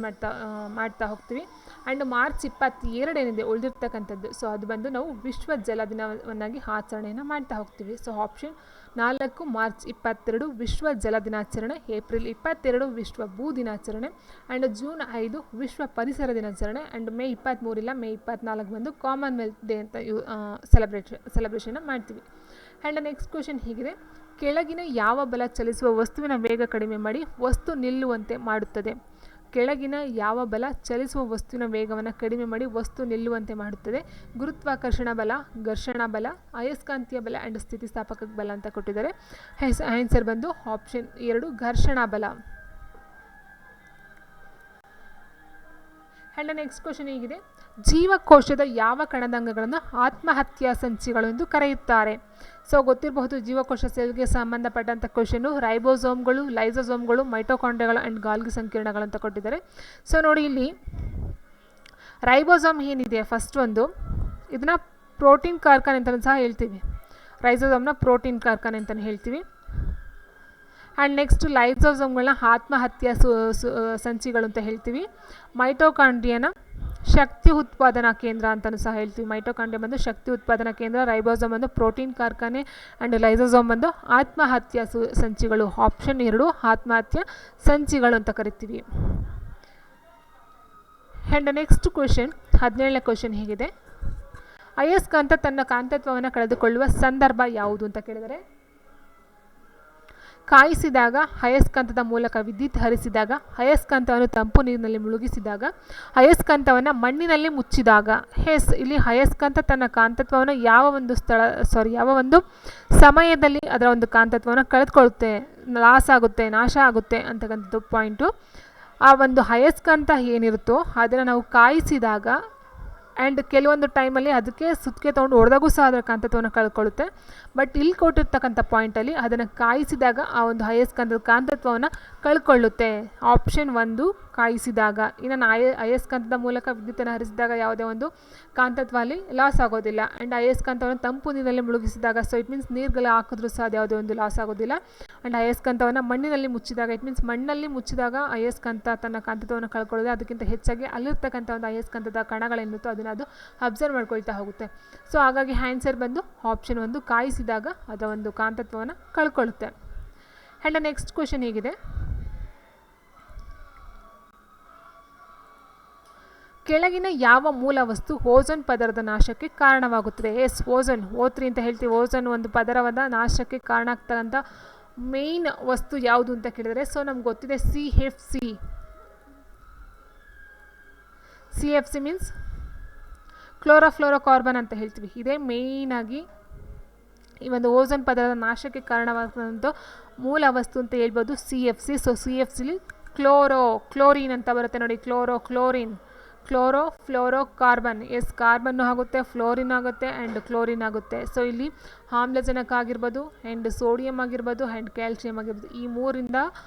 ಮಾಡ್ತಾ ಹೋಗ್ತೀವಿ. ಆ್ಯಂಡ್ ಮಾರ್ಚ್ 22 ಏನಿದೆ ಉಳಿದಿರ್ತಕ್ಕಂಥದ್ದು, ಸೊ ಅದು ಬಂದು ನಾವು ವಿಶ್ವ ಜಲ ದಿನವನ್ನಾಗಿ ಆಚರಣೆಯನ್ನು ಮಾಡ್ತಾ ಹೋಗ್ತೀವಿ. ಸೊ ಆಪ್ಷನ್ 4 ಮಾರ್ಚ್ 22 ವಿಶ್ವ ಜಲ ದಿನಾಚರಣೆ, ಏಪ್ರಿಲ್ 22 ವಿಶ್ವ ಭೂ ದಿನಾಚರಣೆ, ಆ್ಯಂಡ್ ಜೂನ್ 5 ವಿಶ್ವ ಪರಿಸರ ದಿನಾಚರಣೆ, ಆ್ಯಂಡ್ ಮೇ 23 ಇಲ್ಲ ಮೇ 24 ಬಂದು ಕಾಮನ್ವೆಲ್ತ್ ಡೇ ಅಂತ ಸೆಲೆಬ್ರೇಷನ್ ಮಾಡ್ತೀವಿ. ಆ್ಯಂಡ್ ನೆಕ್ಸ್ಟ್ ಕ್ವೆಶನ್ ಹೀಗಿದೆ, ಕೆಳಗಿನ ಯಾವ ಬಲ ಚಲಿಸುವ ವಸ್ತುವಿನ ವೇಗ ಕಡಿಮೆ ಮಾಡಿ ವಸ್ತು ನಿಲ್ಲುವಂತೆ ಮಾಡುತ್ತದೆ? ಕೆಳಗಿನ ಯಾವ ಬಲ ಚಲಿಸುವ ವಸ್ತುವಿನ ವೇಗವನ್ನು ಕಡಿಮೆ ಮಾಡಿ ವಸ್ತು ನಿಲ್ಲುವಂತೆ ಮಾಡುತ್ತದೆ? ಗುರುತ್ವಾಕರ್ಷಣ ಬಲ, ಘರ್ಷಣಾ ಬಲ, ಅಯಸ್ಕಾಂತೀಯ ಬಲ ಆ್ಯಂಡ್ ಸ್ಥಿತಿಸ್ಥಾಪಕ ಬಲ ಅಂತ ಕೊಟ್ಟಿದ್ದಾರೆ. ಆನ್ಸರ್ ಬಂದು ಆಪ್ಷನ್ 2 ಘರ್ಷಣಾ ಬಲ. ಆ್ಯಂಡ್ ನೆಕ್ಸ್ಟ್ ಕ್ವೆಶನ್ ಹೀಗಿದೆ, ಜೀವಕೋಶದ ಯಾವ ಕಣದಂಗಗಳನ್ನು ಆತ್ಮಹತ್ಯಾ ಸಂಚಿಗಳು ಎಂದು ಕರೆಯುತ್ತಾರೆ? ಸೊ ಗೊತ್ತಿರಬಹುದು ಜೀವಕೋಶ ಸೆಲ್ಗೆ ಸಂಬಂಧಪಟ್ಟಂಥ ಕ್ವೆಶನು. ರೈಬೋಸೋಮ್ಗಳು, ಲೈಸೋಸೋಮ್ಗಳು, ಮೈಟೋಕಾಂಡ್ರಿಯಾಗಳು ಆ್ಯಂಡ್ ಗಾಲ್ಗಿ ಸಂಕೀರ್ಣಗಳು ಅಂತ ಕೊಟ್ಟಿದ್ದಾರೆ. ಸೊ ನೋಡಿ ಇಲ್ಲಿ ರೈಬೋಸೋಮ್ ಏನಿದೆ ಫಸ್ಟ್ ಒಂದು, ಇದನ್ನು ಪ್ರೋಟೀನ್ ಕಾರ್ಖಾನೆ ಅಂತಲೂ ಸಹ ಹೇಳ್ತೀವಿ. ರೈಸೋಸೋಮ್ನ ಪ್ರೋಟೀನ್ ಕಾರ್ಖಾನೆ ಅಂತಲೇ ಹೇಳ್ತೀವಿ. ಆ್ಯಂಡ್ ನೆಕ್ಸ್ಟ್ ಲೈಸೋಸೋಮ್ಗಳನ್ನ ಆತ್ಮಹತ್ಯಾ ಸಂಚಿಗಳು ಅಂತ ಹೇಳ್ತೀವಿ. ಮೈಟೋಕಾಂಡ್ರಿಯಾನ ಶಕ್ತಿ ಉತ್ಪಾದನಾ ಕೇಂದ್ರ ಅಂತಲೂ ಸಹ ಹೇಳ್ತೀವಿ. ಮೈಟೋಕಾಂಡ್ರಿಯಾ ಬಂದು ಶಕ್ತಿ ಉತ್ಪಾದನಾ ಕೇಂದ್ರ, ರೈಬೋಸೋಮ್ ಬಂದು ಪ್ರೋಟೀನ್ ಕಾರ್ಖಾನೆ, ಆ್ಯಂಡ್ ಲೈಸೋಸೋಮ್ ಬಂದು ಆತ್ಮಹತ್ಯಾ ಸಂಚಿಗಳು. ಆಪ್ಷನ್ 2 ಆತ್ಮಹತ್ಯಾ ಸಂಚಿಗಳು ಅಂತ ಕರಿತೀವಿ. ಆ್ಯಂಡ್ ನೆಕ್ಸ್ಟ್ ಕ್ವೆಶನ್ 17ನೇ ಕ್ವೆಶನ್ ಹೀಗಿದೆ, ಅಯಸ್ಕಾಂತ ತನ್ನ ಕಾಂತತ್ವವನ್ನು ಕಳೆದುಕೊಳ್ಳುವ ಸಂದರ್ಭ ಯಾವುದು ಅಂತ ಕೇಳಿದರೆ, ಕಾಯಿಸಿದಾಗ, ಅಯಸ್ಕಾಂತದ ಮೂಲಕ ವಿದ್ಯುತ್ ಹರಿಸಿದಾಗ, ಅಯಸ್ಕಾಂತವನ್ನು ತಂಪು ನೀರಿನಲ್ಲಿ ಮುಳುಗಿಸಿದಾಗ, ಅಯಸ್ಕಾಂತವನ್ನು ಮಣ್ಣಿನಲ್ಲಿ ಮುಚ್ಚಿದಾಗ. ಇಲ್ಲಿ ಅಯಸ್ಕಾಂತ ತನ್ನ ಕಾಂತತ್ವವನ್ನು ಯಾವ ಒಂದು ಸಮಯದಲ್ಲಿ ಅದರ ಒಂದು ಕಾಂತತ್ವವನ್ನು ಕಳೆದುಕೊಳ್ಳುತ್ತೆ, ಲಾಸ್ ಆಗುತ್ತೆ, ನಾಶ ಆಗುತ್ತೆ ಅಂತಕ್ಕಂಥದ್ದು ಪಾಯಿಂಟು. ಆ ಒಂದು ಅಯಸ್ಕಾಂತ ಏನಿರುತ್ತೋ ಅದನ್ನು ನಾವು ಕಾಯಿಸಿದಾಗ ಆ್ಯಂಡ್ ಕೆಲವೊಂದು ಟೈಮಲ್ಲಿ ಅದಕ್ಕೆ ಸುತ್ತಿಗೆ ತೊಗೊಂಡು ಹೊಡೆದಾಗೂ ಸಹ ಅದರ ಕಾಂತತ್ವವನ್ನು ಕಳ್ಕೊಳ್ಳುತ್ತೆ. ಬಟ್ ಇಲ್ಲಿ ಕೊಟ್ಟಿರ್ತಕ್ಕಂಥ ಪಾಯಿಂಟಲ್ಲಿ ಅದನ್ನು ಕಾಯಿಸಿದಾಗ ಆ ಒಂದು ಅಯಸ್ಕಾಂತದ ಕಾಂತತ್ವವನ್ನು ಕಳ್ಕೊಳ್ಳುತ್ತೆ. ಆಪ್ಷನ್ 1 ಕಾಯಿಸಿದಾಗ. ಇನ್ನು ಅಯಸ್ಕಾಂತದ ಮೂಲಕ ವಿದ್ಯುತ್ತನ್ನು ಹರಿಸಿದಾಗ ಯಾವುದೇ ಒಂದು ಕಾಂತತ್ವ ಅಲ್ಲಿ ಲಾಸ್ ಆಗೋದಿಲ್ಲ. ಆ್ಯಂಡ್ ಅಯಸ್ಕಾಂತವನ್ನು ತಂಪು ನೀರಿನಲ್ಲಿ ಮುಳುಗಿಸಿದಾಗ, ಸೊ ಇಟ್ ಮೀನ್ಸ್ ನೀರುಗಳು ಹಾಕಿದ್ರೂ ಸಹ ಅದು ಯಾವುದೇ ಒಂದು ಲಾಸ್ ಆಗೋದಿಲ್ಲ. ಆ್ಯಂಡ್ ಅಯಸ್ಕಾಂತವನ್ನು ಮಣ್ಣಿನಲ್ಲಿ ಮುಚ್ಚಿದಾಗ, ಇಟ್ ಮೀನ್ಸ್ ಮಣ್ಣಲ್ಲಿ ಮುಚ್ಚಿದಾಗ ಅಯಸ್ಕಾಂತ ತನ್ನ ಕಾಂತತ್ವವನ್ನು ಕಳ್ಕೊಳ್ಳೋದು, ಅದಕ್ಕಿಂತ ಹೆಚ್ಚಾಗಿ ಅಲ್ಲಿರ್ತಕ್ಕಂಥ ಒಂದು ಅಯಸ್ಕಾಂತದ ಕಣಗಳೇನಿರುತ್ತೋ ಅದನ್ನು ಅದು ಅಬ್ಸರ್ವ್ ಮಾಡ್ಕೊಳ್ತಾ ಹೋಗುತ್ತೆ. ಸೊ ಹಾಗಾಗಿ ಆನ್ಸರ್ ಬಂದು ಆಪ್ಷನ್ 1 ಕಾಯಿಸಿದಾಗ ಅದರ ಒಂದು ಕಾಂತತ್ವವನ್ನು ಕಳ್ಕೊಳ್ಳುತ್ತೆ. ಆ್ಯಂಡ್ ನೆಕ್ಸ್ಟ್ ಕ್ವೆಶನ್ ಹೀಗಿದೆ, ಕೆಳಗಿನ ಯಾವ ಮೂಲ ವಸ್ತು ಓಝೋನ್ ಪದರದ ನಾಶಕ್ಕೆ ಕಾರಣವಾಗುತ್ತದೆ? ಓಝೋನ್ O3 ಅಂತ ಹೇಳ್ತೀವಿ. ಓಝೋನ್ ಒಂದು ಪದರವಾದ ನಾಶಕ್ಕೆ ಕಾರಣ ಆಗ್ತಕ್ಕಂಥ ಮೇನ್ ವಸ್ತು ಯಾವುದು ಅಂತ ಕೇಳಿದರೆ, ಸೊ ನಮ್ಗೆ ಗೊತ್ತಿದೆ CFC ಮೀನ್ಸ್ ಕ್ಲೋರೋಫ್ಲೋರೋಕಾರ್ಬನ್ ಅಂತ ಹೇಳ್ತೀವಿ. ಇದೇ ಮೇಯ್ನಾಗಿ ಈ ಒಂದು ಓಝೋನ್ ಪದರದ ನಾಶಕ್ಕೆ ಕಾರಣವಾದಂಥ ಮೂಲ ವಸ್ತು ಅಂತ ಹೇಳ್ಬೋದು CFC. ಸೊ CFCಲಿ ಕ್ಲೋರಿನ್ ಅಂತ ಬರುತ್ತೆ ನೋಡಿ, ಕ್ಲೋರೋಫ್ಲೋರೋಕಾರ್ಬನ್. ಕಾರ್ಬನ್ನು ಆಗುತ್ತೆ, ಫ್ಲೋರಿನ್ ಆಗುತ್ತೆ ಆ್ಯಂಡ್ ಕ್ಲೋರಿನ್ ಆಗುತ್ತೆ. ಸೊ ಇಲ್ಲಿ ಆಮ್ಲಜನಕ ಆಗಿರ್ಬೋದು ಆ್ಯಂಡ್ ಸೋಡಿಯಂ ಆಗಿರ್ಬೋದು ಆ್ಯಂಡ್ ಕ್ಯಾಲ್ಸಿಯಂ ಆಗಿರ್ಬೋದು, ಈ ಮೂರಿಂದ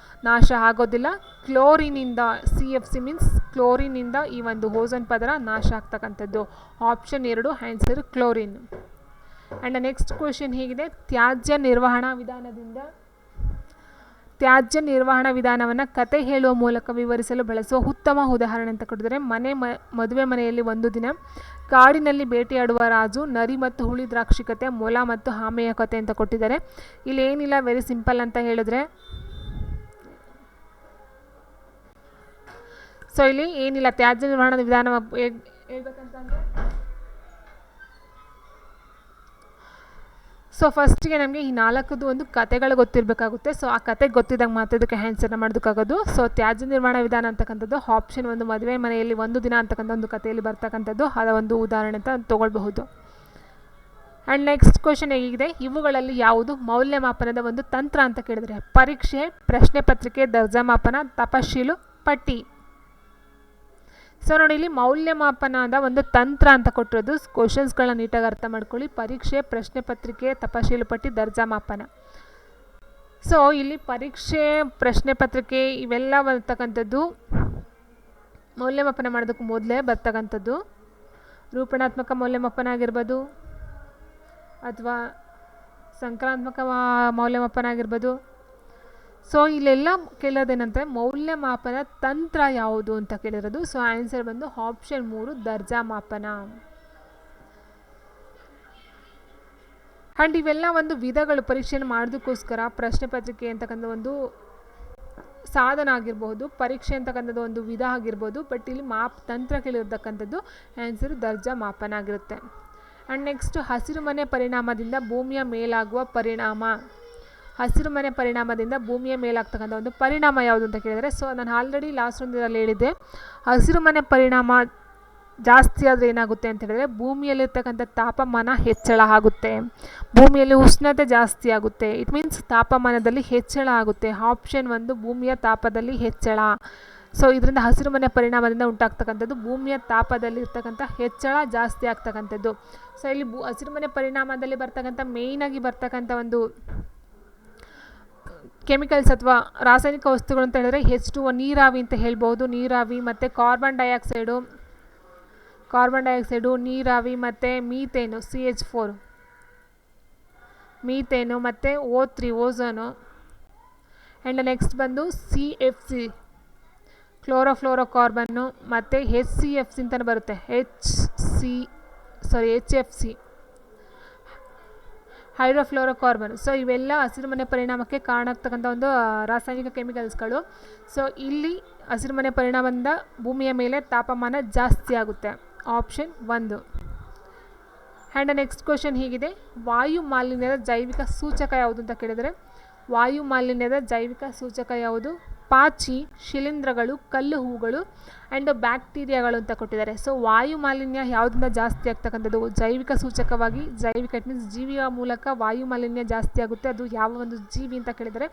ನಾಶ ಆಗೋದಿಲ್ಲ. ಕ್ಲೋರಿನಿಂದ, CFC ಮೀನ್ಸ್ ಕ್ಲೋರಿನಿಂದ ಈ ಒಂದು ಓಝೋನ್ ಪದರ ನಾಶ ಆಗ್ತಕ್ಕಂಥದ್ದು. Option 2 answer chlorine. And next question ಹೀಗಿದೆ, ತ್ಯಾಜ್ಯ ನಿರ್ವಹಣಾ ವಿಧಾನವನ್ನು ಕತೆ ಹೇಳುವ ಮೂಲಕ ವಿವರಿಸಲು ಬಳಸುವ ಉತ್ತಮ ಉದಾಹರಣೆ ಅಂತ ಕೊಟ್ಟಿದ್ದಾರೆ. ಮದುವೆ ಮನೆಯಲ್ಲಿ ಒಂದು ದಿನ, ಕಾಡಿನಲ್ಲಿ ಬೇಟೆಯಾಡುವ ರಾಜು, ನರಿ ಮತ್ತು ಹುಳಿ ದ್ರಾಕ್ಷಿ ಕತೆ, ಮೊಲ ಮತ್ತು ಆಮೆಯ ಕತೆ ಅಂತ ಕೊಟ್ಟಿದ್ದಾರೆ. ಇಲ್ಲಿ ಏನಿಲ್ಲ, ವೆರಿ ಸಿಂಪಲ್ ಅಂತ ಹೇಳಿದ್ರೆ, ಸೊ ಇಲ್ಲಿ ಏನಿಲ್ಲ, ತ್ಯಾಜ್ಯ ನಿರ್ವಹಣಾ ವಿಧಾನ ಹೇಳ್ಬೇಕಂತಂದರೆ, ಸೊ ಫಸ್ಟಿಗೆ ನಮಗೆ ಈ 4 ಒಂದು ಕತೆಗಳು ಗೊತ್ತಿರಬೇಕಾಗುತ್ತೆ. ಸೊ ಆ ಕತೆ ಗೊತ್ತಿದ್ದಾಗ ಮಾತ್ರ ಇದಕ್ಕೆ ಆನ್ಸರ್ನ ಮಾಡೋದಕ್ಕಾಗೋದು. ಸೊ ತ್ಯಾಜ್ಯ ನಿರ್ವಹಣಾ ವಿಧಾನ ಅಂತಕ್ಕಂಥದ್ದು ಆಪ್ಷನ್ 1 ಮದುವೆ ಮನೆಯಲ್ಲಿ ಒಂದು ದಿನ ಅಂತಕ್ಕಂಥ ಒಂದು ಕಥೆಯಲ್ಲಿ ಬರ್ತಕ್ಕಂಥದ್ದು, ಅದರ ಒಂದು ಉದಾಹರಣೆ ಅಂತ ತೊಗೊಳ್ಬಹುದು. ಆ್ಯಂಡ್ ನೆಕ್ಸ್ಟ್ ಕ್ವೆಶನ್ ಹೇಗಿದೆ, ಇವುಗಳಲ್ಲಿ ಯಾವುದು ಮೌಲ್ಯಮಾಪನದ ಒಂದು ತಂತ್ರ ಅಂತ ಕೇಳಿದರೆ, ಪರೀಕ್ಷೆ, ಪ್ರಶ್ನೆ ಪತ್ರಿಕೆ, ದರ್ಜಾಮಾಪನ, ತಪಶೀಲು, ಪಟ್ಟಿ. ಸೊ ನೋಡಿ, ಇಲ್ಲಿ ಮೌಲ್ಯಮಾಪನದ ಒಂದು ತಂತ್ರ ಅಂತ ಕೊಟ್ಟಿರೋದು. ಕ್ವಶನ್ಸ್ಗಳನ್ನ ನೀಟಾಗಿ ಅರ್ಥ ಮಾಡ್ಕೊಳ್ಳಿ. ಪರೀಕ್ಷೆ, ಪ್ರಶ್ನೆ ಪತ್ರಿಕೆ, ತಪಶೀಲು ಪಟ್ಟಿ, ದರ್ಜಾಮಾಪನ. ಸೊ ಇಲ್ಲಿ ಪರೀಕ್ಷೆ, ಪ್ರಶ್ನೆ ಪತ್ರಿಕೆ ಇವೆಲ್ಲ ಬರ್ತಕ್ಕಂಥದ್ದು ಮೌಲ್ಯಮಾಪನ ಮಾಡೋದಕ್ಕೆ ಮೊದಲೇ ಬರ್ತಕ್ಕಂಥದ್ದು. ರೂಪಣಾತ್ಮಕ ಮೌಲ್ಯಮಾಪನ ಆಗಿರ್ಬೋದು, ಅಥವಾ ಸಂಖ್ಯಾತ್ಮಕ ಮೌಲ್ಯಮಾಪನ ಆಗಿರ್ಬೋದು. ಸೊ ಇಲ್ಲೆಲ್ಲ ಕೇಳೋದೇನಂದರೆ ಮೌಲ್ಯಮಾಪನ ತಂತ್ರ ಯಾವುದು ಅಂತ ಕೇಳಿರೋದು. ಸೊ ಆನ್ಸರ್ ಬಂದು ಆಪ್ಷನ್ 3 ದರ್ಜಾ ಮಾಪನ. ಆ್ಯಂಡ್ ಇವೆಲ್ಲ ಒಂದು ವಿಧಗಳು, ಪರೀಕ್ಷೆಯನ್ನು ಮಾಡೋದಕ್ಕೋಸ್ಕರ ಪ್ರಶ್ನೆ ಪತ್ರಿಕೆ ಅಂತಕ್ಕಂಥ ಒಂದು ಸಾಧನ ಆಗಿರ್ಬೋದು, ಪರೀಕ್ಷೆ ಅಂತಕ್ಕಂಥದ್ದು ಒಂದು ವಿಧ ಆಗಿರ್ಬೋದು. ಬಟ್ ಇಲ್ಲಿ ತಂತ್ರ ಕೇಳಿರ್ತಕ್ಕಂಥದ್ದು ಆನ್ಸರ್ ದರ್ಜಾ ಮಾಪನ ಆಗಿರುತ್ತೆ. ಆ್ಯಂಡ್ ನೆಕ್ಸ್ಟ್ ಹಸಿರುಮನೆ ಪರಿಣಾಮದಿಂದ ಭೂಮಿಯ ಮೇಲಾಗುವ ಪರಿಣಾಮ. ಹಸಿರುಮನೆ ಪರಿಣಾಮದಿಂದ ಭೂಮಿಯ ಮೇಲಾಗ್ತಕ್ಕಂಥ ಒಂದು ಪರಿಣಾಮ ಯಾವುದು ಅಂತ ಕೇಳಿದರೆ, ಸೊ ನಾನು ಆಲ್ರೆಡಿ ಲಾಸ್ಟ್ ಒಂದರಲ್ಲಿ ಹೇಳಿದ್ದೆ, ಹಸಿರುಮನೆ ಪರಿಣಾಮ ಜಾಸ್ತಿ ಆದರೆ ಏನಾಗುತ್ತೆ ಅಂತ ಹೇಳಿದ್ರೆ ಭೂಮಿಯಲ್ಲಿರ್ತಕ್ಕಂಥ ತಾಪಮಾನ ಹೆಚ್ಚಳ ಆಗುತ್ತೆ, ಭೂಮಿಯಲ್ಲಿ ಉಷ್ಣತೆ ಜಾಸ್ತಿ ಆಗುತ್ತೆ. ಇಟ್ ಮೀನ್ಸ್ ತಾಪಮಾನದಲ್ಲಿ ಹೆಚ್ಚಳ ಆಗುತ್ತೆ. ಆಪ್ಷನ್ 1 ಭೂಮಿಯ ತಾಪದಲ್ಲಿ ಹೆಚ್ಚಳ. ಸೊ ಇದರಿಂದ ಹಸಿರುಮನೆ ಪರಿಣಾಮದಿಂದ ಉಂಟಾಗ್ತಕ್ಕಂಥದ್ದು ಭೂಮಿಯ ತಾಪದಲ್ಲಿ ಇರ್ತಕ್ಕಂಥ ಹೆಚ್ಚಳ ಜಾಸ್ತಿ ಆಗ್ತಕ್ಕಂಥದ್ದು. ಸೊ ಇಲ್ಲಿ ಹಸಿರುಮನೆ ಪರಿಣಾಮದಲ್ಲಿ ಬರ್ತಕ್ಕಂಥ ಮೇಯ್ನಾಗಿ ಬರ್ತಕ್ಕಂಥ ಒಂದು ಕೆಮಿಕಲ್ಸ್ ಅಥವಾ ರಾಸಾಯನಿಕ ವಸ್ತುಗಳು ಅಂತ ಹೇಳಿದ್ರೆ H2O, ನೀರಾವಿ ಅಂತ ಹೇಳ್ಬೋದು. ನೀರಾವಿ ಮತ್ತು ಕಾರ್ಬನ್ ಡೈಆಕ್ಸೈಡು, ನೀರಾವಿ ಮತ್ತು ಮೀಥೇನು CH4, ಮೀಥೇನು ಮತ್ತು O3 ಓಝೋನು. ಆ್ಯಂಡ್ ನೆಕ್ಸ್ಟ್ ಬಂದು CFC ಕ್ಲೋರೋಫ್ಲೋರೋಕಾರ್ಬನ್ನು ಮತ್ತು HCFC ಅಂತಲೇ ಬರುತ್ತೆ, HFC ಹೈಡ್ರೋಫ್ಲೋರೋಕಾರ್ಬನ್. ಸೊ ಇವೆಲ್ಲ ಹಸಿರುಮನೆ ಪರಿಣಾಮಕ್ಕೆ ಕಾರಣ ಆಗ್ತಕ್ಕಂಥ ಒಂದು ರಾಸಾಯನಿಕ ಕೆಮಿಕಲ್ಸ್ಗಳು. ಸೊ ಇಲ್ಲಿ ಹಸಿರುಮನೆ ಪರಿಣಾಮದಿಂದ ಭೂಮಿಯ ಮೇಲೆ ತಾಪಮಾನ ಜಾಸ್ತಿ ಆಗುತ್ತೆ. ಆಪ್ಷನ್ 1. ಆ್ಯಂಡ್ ನೆಕ್ಸ್ಟ್ ಕ್ವಶನ್ ಹೀಗಿದೆ, ವಾಯು ಮಾಲಿನ್ಯದ ಜೈವಿಕ ಸೂಚಕ ಯಾವುದು ಅಂತ ಕೇಳಿದರೆ, ವಾಯು ಮಾಲಿನ್ಯದ ಜೈವಿಕ ಸೂಚಕ ಯಾವುದು? ಪಾಚಿ, ಶಿಲೀಂಧ್ರಗಳು, ಕಲ್ಲು ಹೂಗಳು ಆ್ಯಂಡ್ ಬ್ಯಾಕ್ಟೀರಿಯಾಗಳು ಅಂತ ಕೊಟ್ಟಿದ್ದಾರೆ. ಸೊ ವಾಯು ಮಾಲಿನ್ಯ ಯಾವುದರಿಂದ ಜಾಸ್ತಿ ಆಗ್ತಕ್ಕಂಥದ್ದು? ಜೈವಿಕ ಸೂಚಕವಾಗಿ, ಜೈವಿಕ ಇಟ್ ಮೀನ್ಸ್ ಜೀವಿಯ ಮೂಲಕ ವಾಯು ಮಾಲಿನ್ಯ ಜಾಸ್ತಿ ಆಗುತ್ತೆ. ಅದು ಯಾವ ಒಂದು ಜೀವಿ ಅಂತ ಕೇಳಿದರೆ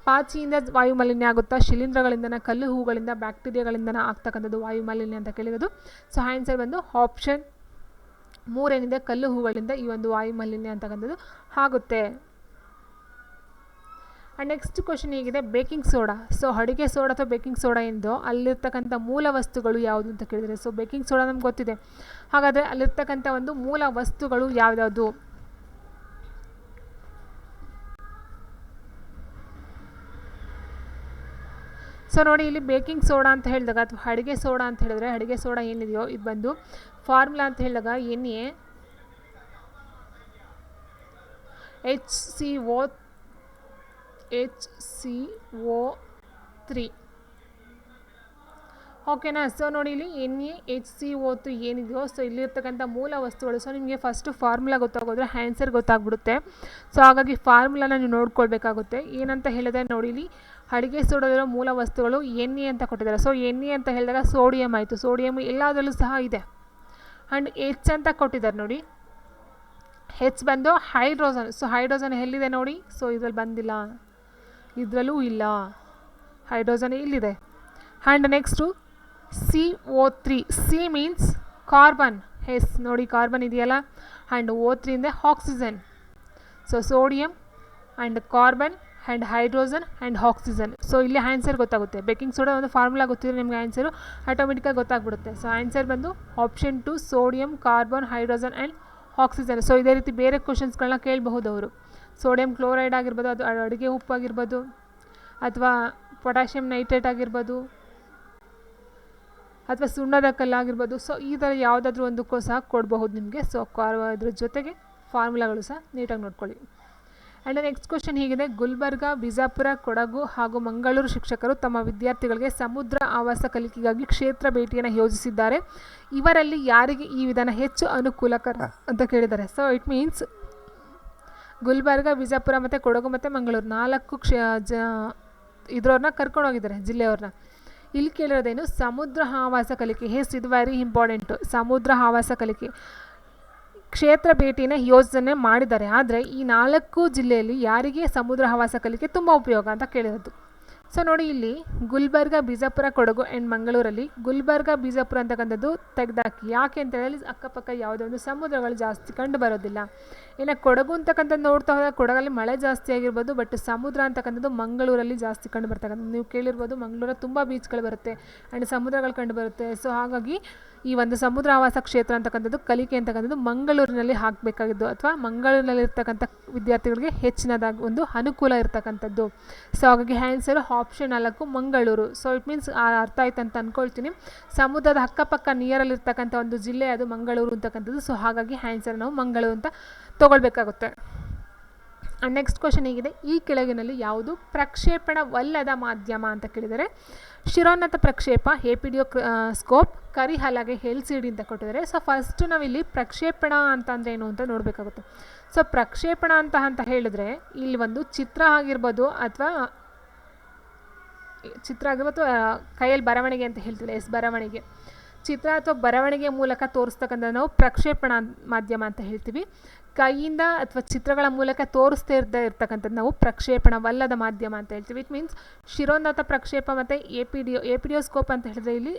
ಪಾಚಿಯಿಂದ ವಾಯು ಮಾಲಿನ್ಯ ಆಗುತ್ತಾ, ಶಿಲೀಂಧ್ರಗಳಿಂದನ, ಕಲ್ಲು ಹೂಗಳಿಂದ, ಬ್ಯಾಕ್ಟೀರಿಯಾಗಳಿಂದನ ಆಗ್ತಕ್ಕಂಥದ್ದು ವಾಯು ಮಾಲಿನ್ಯ ಅಂತ ಕೇಳಿರೋದು. ಸೊ ಆನ್ಸರ್ ಬಂದು ಆಪ್ಷನ್ 3 ಏನಿದೆ, ಕಲ್ಲು ಹೂಗಳಿಂದ ಈ ಒಂದು ವಾಯು ಮಾಲಿನ್ಯ ಅಂತಕ್ಕಂಥದ್ದು ಆಗುತ್ತೆ. ಆ್ಯಂಡ್ ನೆಕ್ಸ್ಟ್ ಕ್ವಶನ್ ಹೀಗಿದೆ, ಬೇಕಿಂಗ್ ಸೋಡಾ. ಸೊ ಅಡುಗೆ ಸೋಡಾ ಅಥವಾ ಬೇಕಿಂಗ್ ಸೋಡಾ ಎಂದು ಅಲ್ಲಿರ್ತಕ್ಕಂಥ ಮೂಲ ವಸ್ತುಗಳು ಯಾವುದು ಅಂತ ಕೇಳಿದರೆ, ಸೊ ಬೇಕಿಂಗ್ ಸೋಡಾ ನಮ್ಗೆ ಗೊತ್ತಿದೆ. ಹಾಗಾದರೆ ಅಲ್ಲಿರ್ತಕ್ಕಂಥ ಒಂದು ಮೂಲ ವಸ್ತುಗಳು ಯಾವ್ಯಾವುದು? ಸೊ ನೋಡಿ, ಇಲ್ಲಿ ಬೇಕಿಂಗ್ ಸೋಡಾ ಅಂತ ಹೇಳಿದಾಗ ಅಥವಾ ಅಡುಗೆ ಸೋಡಾ ಅಂತ ಹೇಳಿದ್ರೆ, ಅಡುಗೆ ಸೋಡಾ ಏನಿದೆಯೋ ಇದು ಬಂದು ಫಾರ್ಮುಲಾ ಅಂತ ಹೇಳಿದಾಗ HCO3 ಓಕೆನಾ. ಸೊ ನೋಡಿ ಇಲ್ಲಿ NaHCO3 ಏನಿದೆಯೋ, ಸೊ ಇಲ್ಲಿರ್ತಕ್ಕಂಥ ಮೂಲ ವಸ್ತುಗಳು. ಸೊ ನಿಮಗೆ ಫಸ್ಟು ಫಾರ್ಮುಲಾ ಗೊತ್ತಾಗೋದ್ರೆ ಆನ್ಸರ್ ಗೊತ್ತಾಗ್ಬಿಡುತ್ತೆ. ಸೊ ಹಾಗಾಗಿ ಫಾರ್ಮುಲಾನ ನೀವು ನೋಡ್ಕೊಳ್ಬೇಕಾಗುತ್ತೆ. ಏನಂತ ಹೇಳಿದ್ರೆ ನೋಡಿ, ಇಲ್ಲಿ ಅಡುಗೆ ಸೋಡಾದಿರೋ ಮೂಲ ವಸ್ತುಗಳು Na ಅಂತ ಕೊಟ್ಟಿದ್ದಾರೆ. ಸೊ Na ಅಂತ ಹೇಳಿದಾಗ ಸೋಡಿಯಂ ಆಯಿತು, ಸೋಡಿಯಂ ಎಲ್ಲದರಲ್ಲೂ ಸಹ ಇದೆ. ಆ್ಯಂಡ್ H ಅಂತ ಕೊಟ್ಟಿದ್ದಾರೆ ನೋಡಿ, H ಬಂದು ಹೈಡ್ರೋಜನ್. ಸೊ ಹೈಡ್ರೋಜನ್ ಎಲ್ಲಿದೆ ನೋಡಿ, ಸೊ ಇದರಲ್ಲಿ ಬಂದಿಲ್ಲ, ಇದರಲ್ಲೂ ಇಲ್ಲ, ಹೈಡ್ರೋಜನ್ ಇಲ್ಲಿದೆ. And next CO3, C means carbon, yes ನೋಡಿ ಕಾರ್ಬನ್ ಇದೆಯಲ್ಲ. ಆ್ಯಂಡ್ O3 ಅಂದರೆ oxygen. So sodium and carbon and hydrogen and oxygen. So ಇಲ್ಲಿ ಆನ್ಸರ್ ಗೊತ್ತಾಗುತ್ತೆ. ಬೇಕಿಂಗ್ ಸೋಡಾ ಒಂದು ಫಾರ್ಮುಲಾ ಗೊತ್ತಿದ್ರೆ ನಿಮಗೆ ಆನ್ಸರು ಆಟೋಮೆಟಿಕ್ಕಾಗಿ ಗೊತ್ತಾಗ್ಬಿಡುತ್ತೆ. ಸೊ ಆನ್ಸರ್ ಬಂದು option 2 sodium, carbon, hydrogen and oxygen. So ಇದೇ ರೀತಿ ಬೇರೆ ಕ್ವಶನ್ಸ್ಗಳನ್ನ ಕೇಳಬಹುದು ಅವರು. ಸೋಡಿಯಂ ಕ್ಲೋರೈಡ್ ಆಗಿರ್ಬೋದು, ಅದು ಅಡುಗೆ ಉಪ್ಪು ಆಗಿರ್ಬೋದು, ಅಥವಾ ಪೊಟ್ಯಾಷಿಯಂ ನೈಟ್ರೇಟ್ ಆಗಿರ್ಬೋದು, ಅಥವಾ ಸುಣ್ಣದ ಕಲ್ಲಾಗಿರ್ಬೋದು. ಸೊ ಈ ಥರ ಯಾವುದಾದ್ರೂ ಒಂದು ಸಹ ಕೊಡಬಹುದು ನಿಮಗೆ. ಸೊ ಅದ್ರ ಜೊತೆಗೆ ಫಾರ್ಮುಲಾಗಳು ಸಹ ನೀಟಾಗಿ ನೋಡ್ಕೊಳ್ಳಿ. ಆ್ಯಂಡ್ ನೆಕ್ಸ್ಟ್ ಕ್ವಶನ್ ಹೀಗಿದೆ, ಗುಲ್ಬರ್ಗ, ಬಿಜಾಪುರ, ಕೊಡಗು ಹಾಗೂ ಮಂಗಳೂರು ಶಿಕ್ಷಕರು ತಮ್ಮ ವಿದ್ಯಾರ್ಥಿಗಳಿಗೆ ಸಮುದ್ರ ಆವಾಸ ಕಲಿಕೆಗಾಗಿ ಕ್ಷೇತ್ರ ಭೇಟಿಯನ್ನು ಯೋಜಿಸಿದ್ದಾರೆ. ಇವರಲ್ಲಿ ಯಾರಿಗೆ ಈ ವಿಧಾನ ಹೆಚ್ಚು ಅನುಕೂಲಕರ ಅಂತ ಕೇಳಿದ್ದಾರೆ. So it means Gulbarga, Bijapur ಮತ್ತು ಕೊಡಗು ಮತ್ತು ಮಂಗಳೂರು 4 ಇದ್ರವ್ರನ್ನ ಕರ್ಕೊಂಡು ಹೋಗಿದ್ದಾರೆ, ಜಿಲ್ಲೆಯವ್ರನ್ನ. ಇಲ್ಲಿ ಕೇಳಿರೋದೇನು, ಸಮುದ್ರ ಆವಾಸ ಕಲಿಕೆ. ಎಸ್, ಇದು ವೆರಿ ಇಂಪಾರ್ಟೆಂಟು. ಸಮುದ್ರ ಆವಾಸ ಕಲಿಕೆ ಕ್ಷೇತ್ರ ಭೇಟಿನ ಯೋಜನೆ ಮಾಡಿದ್ದಾರೆ. ಆದರೆ ಈ 4 ಜಿಲ್ಲೆಯಲ್ಲಿ ಯಾರಿಗೆ ಸಮುದ್ರ ಆವಾಸ ಕಲಿಕೆ ತುಂಬ ಉಪಯೋಗ ಅಂತ ಕೇಳಿರೋದು. ಸೊ ನೋಡಿ, ಇಲ್ಲಿ ಗುಲ್ಬರ್ಗ, ಬಿಜಾಪುರ, ಕೊಡಗು ಆ್ಯಂಡ್ ಮಂಗಳೂರಲ್ಲಿ ಗುಲ್ಬರ್ಗ, ಬಿಜಾಪುರ ಅಂತಕ್ಕಂಥದ್ದು ತೆಗೆದಾಕಿ. ಯಾಕೆ ಅಂತ ಹೇಳಿ ಅಕ್ಕಪಕ್ಕ ಯಾವುದೇ ಒಂದು ಸಮುದ್ರಗಳು ಜಾಸ್ತಿ ಕಂಡು ಬರೋದಿಲ್ಲ. ಇನ್ನು ಕೊಡಗು ಅಂತಕ್ಕಂಥದ್ದು ನೋಡ್ತಾ ಹೋದಾಗ ಕೊಡಗಲ್ಲಿ ಮಳೆ ಜಾಸ್ತಿ ಆಗಿರ್ಬೋದು, ಬಟ್ ಸಮುದ್ರ ಅಂತಕ್ಕಂಥದ್ದು ಮಂಗಳೂರಲ್ಲಿ ಜಾಸ್ತಿ ಕಂಡು ಬರ್ತಕ್ಕಂಥದ್ದು. ನೀವು ಕೇಳಿರ್ಬೋದು, ಮಂಗಳೂರಲ್ಲಿ ತುಂಬ ಬೀಚ್ಗಳು ಬರುತ್ತೆ ಆ್ಯಂಡ್ ಸಮುದ್ರಗಳು ಕಂಡು ಬರುತ್ತೆ. ಸೊ ಹಾಗಾಗಿ ಈ ಒಂದು ಸಮುದ್ರ ಆವಾಸ ಕ್ಷೇತ್ರ ಅಂತಕ್ಕಂಥದ್ದು ಕಲಿಕೆ ಅಂತಕ್ಕಂಥದ್ದು ಮಂಗಳೂರಿನಲ್ಲಿ ಹಾಕಬೇಕಾಗಿದ್ದು ಅಥವಾ ಮಂಗಳೂರಿನಲ್ಲಿರ್ತಕ್ಕಂಥ ವಿದ್ಯಾರ್ಥಿಗಳಿಗೆ ಹೆಚ್ಚಿನದಾಗಿ ಒಂದು ಅನುಕೂಲ ಇರ್ತಕ್ಕಂಥದ್ದು. ಸೊ ಹಾಗಾಗಿ answer option 4 Mangaluru. So it means ಅರ್ಥ ಆಯ್ತು ಅಂತ ಅಂದ್ಕೊಳ್ತೀನಿ. ಸಮುದ್ರದ ಅಕ್ಕಪಕ್ಕ ನಿಯರಲ್ಲಿರ್ತಕ್ಕಂಥ ಒಂದು ಜಿಲ್ಲೆ ಅದು ಮಂಗಳೂರು ಅಂತಕ್ಕಂಥದ್ದು. ಸೊ ಹಾಗಾಗಿ ಆನ್ಸರ್ ನಾವು ಮಂಗಳೂರು ಅಂತ ತೊಗೊಳ್ಬೇಕಾಗುತ್ತೆ. ನೆಕ್ಸ್ಟ್ ಕ್ವಶನ್ ಹೇಗಿದೆ, ಈ ಕೆಳಗಿನಲ್ಲಿ ಯಾವುದು ಪ್ರಕ್ಷೇಪಣವಲ್ಲದ ಮಾಧ್ಯಮ ಅಂತ ಕೇಳಿದರೆ ಶಿರೋನ್ನತ ಪ್ರಕ್ಷೇಪ, ಎಪಿಡಿಯೋ ಸ್ಕೋಪ್, ಕರಿಹಲಗೆ, LCD ಅಂತ ಕೊಟ್ಟಿದ್ದಾರೆ. ಸೊ ಫಸ್ಟ್ ನಾವಿಲ್ಲಿ ಪ್ರಕ್ಷೇಪಣ ಅಂತಂದರೆ ಏನು ಅಂತ ನೋಡಬೇಕಾಗುತ್ತೆ. ಸೊ ಪ್ರಕ್ಷೇಪಣ ಅಂತ ಹೇಳಿದ್ರೆ ಇಲ್ಲಿ ಒಂದು ಚಿತ್ರ ಆಗಿರ್ಬೋದು ಅಥವಾ ಕೈಯಲ್ಲಿ ಬರವಣಿಗೆ ಅಂತ ಹೇಳ್ತೀವಿ, ಬರವಣಿಗೆ, ಚಿತ್ರ ಅಥವಾ ಬರವಣಿಗೆ ಮೂಲಕ ತೋರಿಸ್ತಕ್ಕಂಥ ನಾವು ಪ್ರಕ್ಷೇಪಣ ಮಾಧ್ಯಮ ಅಂತ ಹೇಳ್ತೀವಿ. ಕೈಯಿಂದ ಅಥವಾ ಚಿತ್ರಗಳ ಮೂಲಕ ತೋರಿಸ್ತಾ ಇರ್ತಕ್ಕಂಥದ್ದು ನಾವು ಪ್ರಕ್ಷೇಪಣವಲ್ಲದ ಮಾಧ್ಯಮ ಅಂತ ಹೇಳ್ತೀವಿ. ಇಟ್ ಮೀನ್ಸ್ ಶಿರೋನ್ನತ ಪ್ರಕ್ಷೇಪ ಮತ್ತು ಎಪಿಡಿಯೋಸ್ಕೋಪ್ ಅಂತ ಹೇಳಿದ್ರೆ ಇಲ್ಲಿ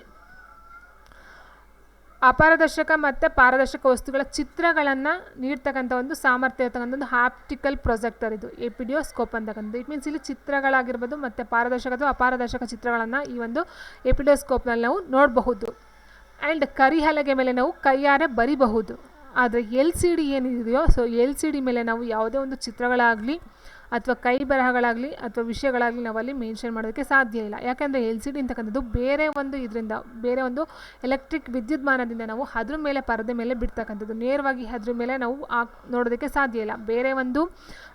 ಅಪಾರದರ್ಶಕ ಮತ್ತು ಪಾರದರ್ಶಕ ವಸ್ತುಗಳ ಚಿತ್ರಗಳನ್ನು ನೀಡ್ತಕ್ಕಂಥ ಒಂದು ಸಾಮರ್ಥ್ಯ ಇರ್ತಕ್ಕಂಥ ಒಂದು ಆಪ್ಟಿಕಲ್ ಪ್ರೊಜೆಕ್ಟರ್ ಇದು ಎಪಿಡಿಯೋಸ್ಕೋಪ್ ಅಂತಕ್ಕಂಥದ್ದು. ಇಟ್ ಮೀನ್ಸ್ ಇಲ್ಲಿ ಚಿತ್ರಗಳಾಗಿರ್ಬೋದು ಮತ್ತು ಪಾರದರ್ಶಕ ಅಥವಾ ಅಪಾರದರ್ಶಕ ಚಿತ್ರಗಳನ್ನು ಈ ಒಂದು ಎಪಿಡಿಯೋಸ್ಕೋಪ್ನಲ್ಲಿ ನಾವು ನೋಡಬಹುದು. ಆ್ಯಂಡ್ ಕರಿಹಲಗೆ ಮೇಲೆ ನಾವು ಕೈಯಾರೆ ಬರಿಬಹುದು. ಆದರೆ LCD ಏನಿದೆಯೋ ಸೊ LCD ಮೇಲೆ ನಾವು ಯಾವುದೇ ಒಂದು ಚಿತ್ರಗಳಾಗಲಿ ಅಥವಾ ಕೈ ಬರಹಗಳಾಗಲಿ ಅಥವಾ ವಿಷಯಗಳಾಗಲಿ ನಾವಲ್ಲಿ ಮೆನ್ಷನ್ ಮಾಡೋದಕ್ಕೆ ಸಾಧ್ಯ ಇಲ್ಲ. ಯಾಕೆಂದರೆ LCD ಅಂತಕ್ಕಂಥದ್ದು ಬೇರೆ ಒಂದು ಎಲೆಕ್ಟ್ರಿಕ್ ವಿದ್ಯುನ್ಮಾನದಿಂದ ನಾವು ಅದ್ರ ಮೇಲೆ ಪರದೆ ಮೇಲೆ ಬಿಡ್ತಕ್ಕಂಥದ್ದು, ನೇರವಾಗಿ ಅದ್ರ ಮೇಲೆ ನಾವು ನೋಡೋದಕ್ಕೆ ಸಾಧ್ಯ ಇಲ್ಲ. ಬೇರೆ ಒಂದು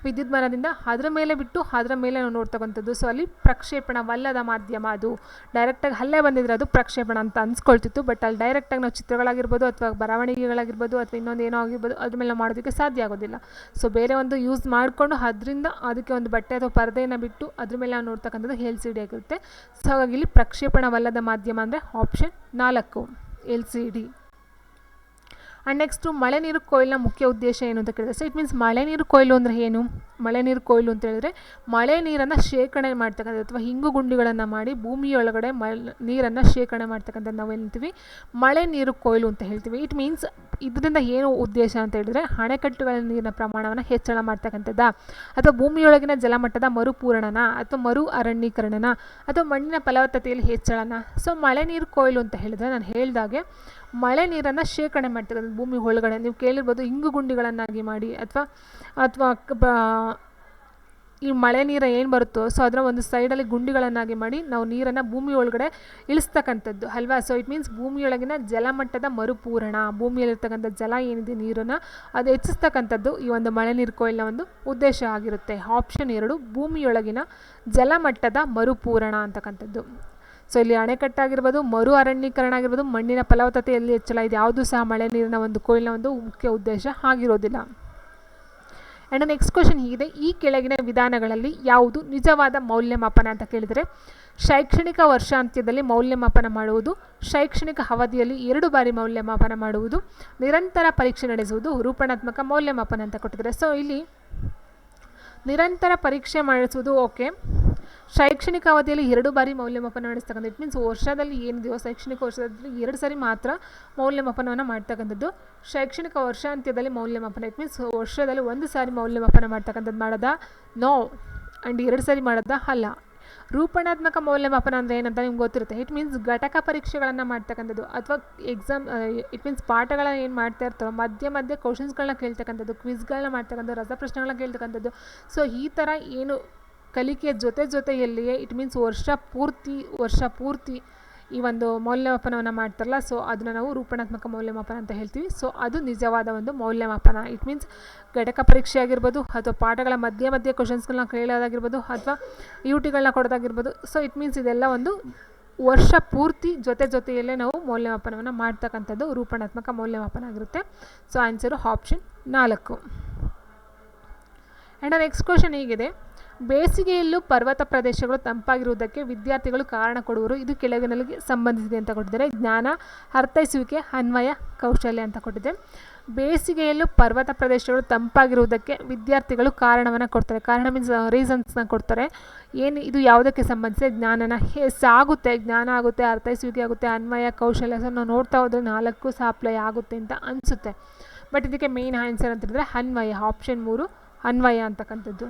ವಿದ್ಯುನ್ಮಾನದಿಂದ ಅದ್ರ ಮೇಲೆ ಬಿಟ್ಟು ಅದರ ಮೇಲೆ ನಾವು ನೋಡ್ತಕ್ಕಂಥದ್ದು. ಸೊ ಅಲ್ಲಿ ಪ್ರಕ್ಷೇಪಣವಲ್ಲದ ಮಾಧ್ಯಮ, ಅದು ಡೈರೆಕ್ಟಾಗಿ ಅಲ್ಲೇ ಬಂದಿದ್ರೆ ಅದು ಪ್ರಕ್ಷೇಪಣ ಅಂತ ಅನ್ಸ್ಕೊಳ್ತಿತ್ತು. ಬಟ್ ಅಲ್ಲಿ ಡೈರೆಕ್ಟಾಗಿ ನಾವು ಚಿತ್ರಗಳಾಗಿರ್ಬೋದು ಅಥವಾ ಬರವಣಿಗೆಗಳಾಗಿರ್ಬೋದು ಅಥವಾ ಇನ್ನೊಂದು ಏನೋ ಆಗಿರ್ಬೋದು ಅದ್ರ ಮೇಲೆ ನಾವು ಮಾಡೋದಕ್ಕೆ ಸಾಧ್ಯ ಆಗೋದಿಲ್ಲ. ಸೊ ಬೇರೆ ಒಂದು ಯೂಸ್ ಮಾಡಿಕೊಂಡು ಅದಕ್ಕೆ ಒಂದು ಬಟ್ಟೆ ಅಥವಾ ಪರದೆಯನ್ನು ಬಿಟ್ಟು ಅದ್ರ ಮೇಲೆ ನಾವು ನೋಡ್ತಕ್ಕಂಥದ್ದು LCD ಆಗಿರುತ್ತೆ. ಸೊ ಹಾಗಾಗಿ ಇಲ್ಲಿ ಪ್ರಕ್ಷೇಪಣವಲ್ಲದ ಮಾಧ್ಯಮ ಅಂದರೆ ಆಪ್ಷನ್ 4 LCD. ಆ್ಯಂಡ್ ನೆಕ್ಸ್ಟು ಮಳೆ ನೀರು ಕೊಯ್ಲಿನ ಮುಖ್ಯ ಉದ್ದೇಶ ಏನು ಅಂತ ಕೇಳಿದ್ರೆ, ಸೊ ಇಟ್ ಮೀನ್ಸ್ ಮಳೆ ನೀರು ಕೊಯ್ಲು ಅಂದರೆ ಏನು? ಮಳೆ ನೀರು ಕೊಯ್ಲು ಅಂತ ಹೇಳಿದ್ರೆ ಮಳೆ ನೀರನ್ನು ಶೇಖರಣೆ ಮಾಡ್ತಕ್ಕಂಥದ್ದು ಅಥವಾ ಹಿಂಗು ಗುಂಡಿಗಳನ್ನು ಮಾಡಿ ಭೂಮಿಯೊಳಗಡೆ ನೀರನ್ನು ಶೇಖರಣೆ ಮಾಡ್ತಕ್ಕಂಥದ್ದು ನಾವು ಹೇಳ್ತೀವಿ ಮಳೆ ನೀರು ಕೊಯ್ಲು ಅಂತ ಹೇಳ್ತೀವಿ. ಇಟ್ ಮೀನ್ಸ್ ಇದರಿಂದ ಏನು ಉದ್ದೇಶ ಅಂತ ಹೇಳಿದ್ರೆ ಅಣೆಕಟ್ಟುಗಳ ನೀರಿನ ಪ್ರಮಾಣವನ್ನು ಹೆಚ್ಚಳ ಮಾಡ್ತಕ್ಕಂಥದ್ದ ಅಥವಾ ಭೂಮಿಯೊಳಗಿನ ಜಲಮಟ್ಟದ ಮರುಪೂರಣನ ಅಥವಾ ಮರು ಅರಣ್ಯೀಕರಣನ ಅಥವಾ ಮಣ್ಣಿನ ಫಲವತ್ತತೆಯಲ್ಲಿ ಹೆಚ್ಚಳನ. ಸೊ ಮಳೆ ನೀರು ಕೊಯ್ಲು ಅಂತ ಹೇಳಿದ್ರೆ ನಾನು ಹೇಳಿದಾಗೆ ಮಳೆ ನೀರನ್ನು ಶೇಖರಣೆ ಮಾಡ್ತಕ್ಕಂಥದ್ದು ಭೂಮಿ ಒಳಗಡೆ. ನೀವು ಕೇಳಿರ್ಬೋದು ಹಿಂಗು ಗುಂಡಿಗಳನ್ನಾಗಿ ಮಾಡಿ ಅಥವಾ ಈ ಮಳೆ ನೀರು ಏನು ಬರುತ್ತೋ ಸೊ ಅದರ ಒಂದು ಸೈಡಲ್ಲಿ ಗುಂಡಿಗಳನ್ನಾಗಿ ಮಾಡಿ ನಾವು ನೀರನ್ನು ಭೂಮಿ ಒಳಗಡೆ ಇಳಿಸ್ತಕ್ಕಂಥದ್ದು ಅಲ್ವಾ. ಸೊ ಇಟ್ ಮೀನ್ಸ್ ಭೂಮಿಯೊಳಗಿನ ಜಲಮಟ್ಟದ ಮರುಪೂರಣ, ಭೂಮಿಯಲ್ಲಿರ್ತಕ್ಕಂಥ ಜಲ ಏನಿದೆ ನೀರನ್ನು ಅದು ಹೆಚ್ಚಿಸ್ತಕ್ಕಂಥದ್ದು ಈ ಒಂದು ಮಳೆ ನೀರು ಕೊಯ್ಲಿನ ಒಂದು ಉದ್ದೇಶ ಆಗಿರುತ್ತೆ. ಆಪ್ಷನ್ 2 ಭೂಮಿಯೊಳಗಿನ ಜಲಮಟ್ಟದ ಮರುಪೂರಣ ಅಂತಕ್ಕಂಥದ್ದು. ಸೊ ಇಲ್ಲಿ ಅಣೆಕಟ್ಟಾಗಿರ್ಬೋದು, ಮರು ಅರಣ್ಯೀಕರಣ ಆಗಿರ್ಬೋದು, ಮಣ್ಣಿನ ಫಲವತ್ತತೆಯಲ್ಲಿ ಹೆಚ್ಚಳ, ಇದು ಯಾವುದೂ ಸಹ ಮಳೆ ನೀರಿನ ಒಂದು ಕೊಯ್ಲಿನ ಒಂದು ಮುಖ್ಯ ಉದ್ದೇಶ ಆಗಿರೋದಿಲ್ಲ. ಆ್ಯಂಡ್ ನೆಕ್ಸ್ಟ್ ಕ್ವಶನ್ ಹೀಗಿದೆ, ಈ ಕೆಳಗಿನ ವಿಧಾನಗಳಲ್ಲಿ ಯಾವುದು ನಿಜವಾದ ಮೌಲ್ಯಮಾಪನ ಅಂತ ಕೇಳಿದರೆ ಶೈಕ್ಷಣಿಕ ವರ್ಷಾಂತ್ಯದಲ್ಲಿ ಮೌಲ್ಯಮಾಪನ ಮಾಡುವುದು, ಶೈಕ್ಷಣಿಕ ಅವಧಿಯಲ್ಲಿ 2 ಬಾರಿ ಮೌಲ್ಯಮಾಪನ ಮಾಡುವುದು, ನಿರಂತರ ಪರೀಕ್ಷೆ ನಡೆಸುವುದು, ರೂಪಣಾತ್ಮಕ ಮೌಲ್ಯಮಾಪನ ಅಂತ ಕೊಟ್ಟಿದ್ದಾರೆ. ಸೊ ಇಲ್ಲಿ ನಿರಂತರ ಪರೀಕ್ಷೆ ಮಾಡಿಸುವುದು ಓಕೆ, ಶೈಕ್ಷಣಿಕ ಅವಧಿಯಲ್ಲಿ 2 ಬಾರಿ ಮೌಲ್ಯಮಾಪನ ನಡೆಸ್ತಕ್ಕಂಥ. ಇಟ್ ಮೀನ್ಸ್ ವರ್ಷದಲ್ಲಿ ಏನಿದೆಯೋ ಶೈಕ್ಷಣಿಕ ವರ್ಷದಲ್ಲಿ 2 ಸಾರಿ ಮಾತ್ರ ಮೌಲ್ಯಮಾಪನವನ್ನು ಮಾಡ್ತಕ್ಕಂಥದ್ದು. ಶೈಕ್ಷಣಿಕ ವರ್ಷಾಂತ್ಯದಲ್ಲಿ ಮೌಲ್ಯಮಾಪನ ಇಟ್ ಮೀನ್ಸ್ ವರ್ಷದಲ್ಲಿ 1 ಸಾರಿ ಮೌಲ್ಯಮಾಪನ ಮಾಡ್ತಕ್ಕಂಥದ್ದು ಮಾಡೋದಾ? ನೋ. ಆ್ಯಂಡ್ 2 ಸಾರಿ ಮಾಡೋದಾ? ಅಲ್ಲ. ರೂಪಣಾತ್ಮಕ ಮೌಲ್ಯಮಾಪನ ಅಂದರೆ ಏನಂತ ನಿಮ್ಗೆ ಗೊತ್ತಿರುತ್ತೆ. ಇಟ್ ಮೀನ್ಸ್ ಘಟಕ ಪರೀಕ್ಷೆಗಳನ್ನು ಮಾಡ್ತಕ್ಕಂಥದ್ದು ಅಥವಾ ಎಕ್ಸಾಮ್ ಇಟ್ ಮೀನ್ಸ್ ಪಾಠಗಳನ್ನ ಏನು ಮಾಡ್ತಾ ಇರ್ತಾರೋ ಮಧ್ಯೆ ಕ್ವಶನ್ಸ್ಗಳನ್ನ ಕೇಳ್ತಕ್ಕಂಥದ್ದು, ಕ್ವಿಜ್ಗಳನ್ನ ಮಾಡ್ತಕ್ಕಂಥದ್ದು, ರಸಪ್ರಶ್ನೆಗಳನ್ನ ಕೇಳ್ತಕ್ಕಂಥದ್ದು. ಸೊ ಈ ಥರ ಏನು ಕಲಿಕೆಯ ಜೊತೆಯಲ್ಲಿಯೇ ಇಟ್ ಮೀನ್ಸ್ ವರ್ಷ ಪೂರ್ತಿ ಈ ಒಂದು ಮೌಲ್ಯಮಾಪನವನ್ನು ಮಾಡ್ತಾರಲ್ಲ, ಸೊ ಅದನ್ನು ನಾವು ರೂಪಣಾತ್ಮಕ ಮೌಲ್ಯಮಾಪನ ಅಂತ ಹೇಳ್ತೀವಿ. ಸೊ ಅದು ನಿಜವಾದ ಒಂದು ಮೌಲ್ಯಮಾಪನ. ಇಟ್ ಮೀನ್ಸ್ ಘಟಕ ಪರೀಕ್ಷೆ ಆಗಿರ್ಬೋದು ಅಥವಾ ಪಾಠಗಳ ಮಧ್ಯೆ ಕ್ವಶನ್ಸ್ಗಳನ್ನ ಕೇಳೋದಾಗಿರ್ಬೋದು ಅಥವಾ UTಗಳನ್ನ ಕೊಡೋದಾಗಿರ್ಬೋದು. ಸೊ ಇಟ್ ಮೀನ್ಸ್ ಇದೆಲ್ಲ ಒಂದು ವರ್ಷ ಪೂರ್ತಿ ಜೊತೆಯಲ್ಲೇ ನಾವು ಮೌಲ್ಯಮಾಪನವನ್ನು ಮಾಡ್ತಕ್ಕಂಥದ್ದು ರೂಪಣಾತ್ಮಕ ಮೌಲ್ಯಮಾಪನ ಆಗಿರುತ್ತೆ. So answer option 4. And next question ಹೀಗಿದೆ, ಬೇಸಿಗೆಯಲ್ಲೂ ಪರ್ವತ ಪ್ರದೇಶಗಳು ತಂಪಾಗಿರುವುದಕ್ಕೆ ವಿದ್ಯಾರ್ಥಿಗಳು ಕಾರಣ ಕೊಡುವರು, ಇದು ಕೆಳಗಿನಲ್ಲಿಗೆ ಸಂಬಂಧಿಸಿದೆ ಅಂತ ಕೊಟ್ಟಿದ್ದಾರೆ. ಜ್ಞಾನ, ಅರ್ಥೈಸುವಿಕೆ, ಅನ್ವಯ, ಕೌಶಲ್ಯ ಅಂತ ಕೊಟ್ಟಿದೆ. ಬೇಸಿಗೆಯಲ್ಲೂ ಪರ್ವತ ಪ್ರದೇಶಗಳು ತಂಪಾಗಿರುವುದಕ್ಕೆ ವಿದ್ಯಾರ್ಥಿಗಳು ಕಾರಣವನ್ನು ಕೊಡ್ತಾರೆ. ಕಾರಣ ಮೀನ್ಸ್ ರೀಸನ್ಸ್ನ ಕೊಡ್ತಾರೆ. ಏನು ಇದು ಯಾವುದಕ್ಕೆ ಸಂಬಂಧಿಸಿದೆ? ಜ್ಞಾನನ ಆಗುತ್ತೆ, ಜ್ಞಾನ ಆಗುತ್ತೆ, ಅರ್ಥೈಸುವಿಕೆ ಆಗುತ್ತೆ, ಅನ್ವಯ, ಕೌಶಲ್ಯ. ಸೊ ನಾವು ನೋಡ್ತಾ ಹೋದರೆ 4 ಸಹ ಅಪ್ಲೈ ಆಗುತ್ತೆ ಅಂತ ಅನಿಸುತ್ತೆ. ಬಟ್ ಇದಕ್ಕೆ ಮೇನ್ ಆನ್ಸರ್ ಅಂತ ಹೇಳಿದ್ರೆ ಅನ್ವಯ, ಆಪ್ಷನ್ 3 ಅನ್ವಯ ಅಂತಕ್ಕಂಥದ್ದು.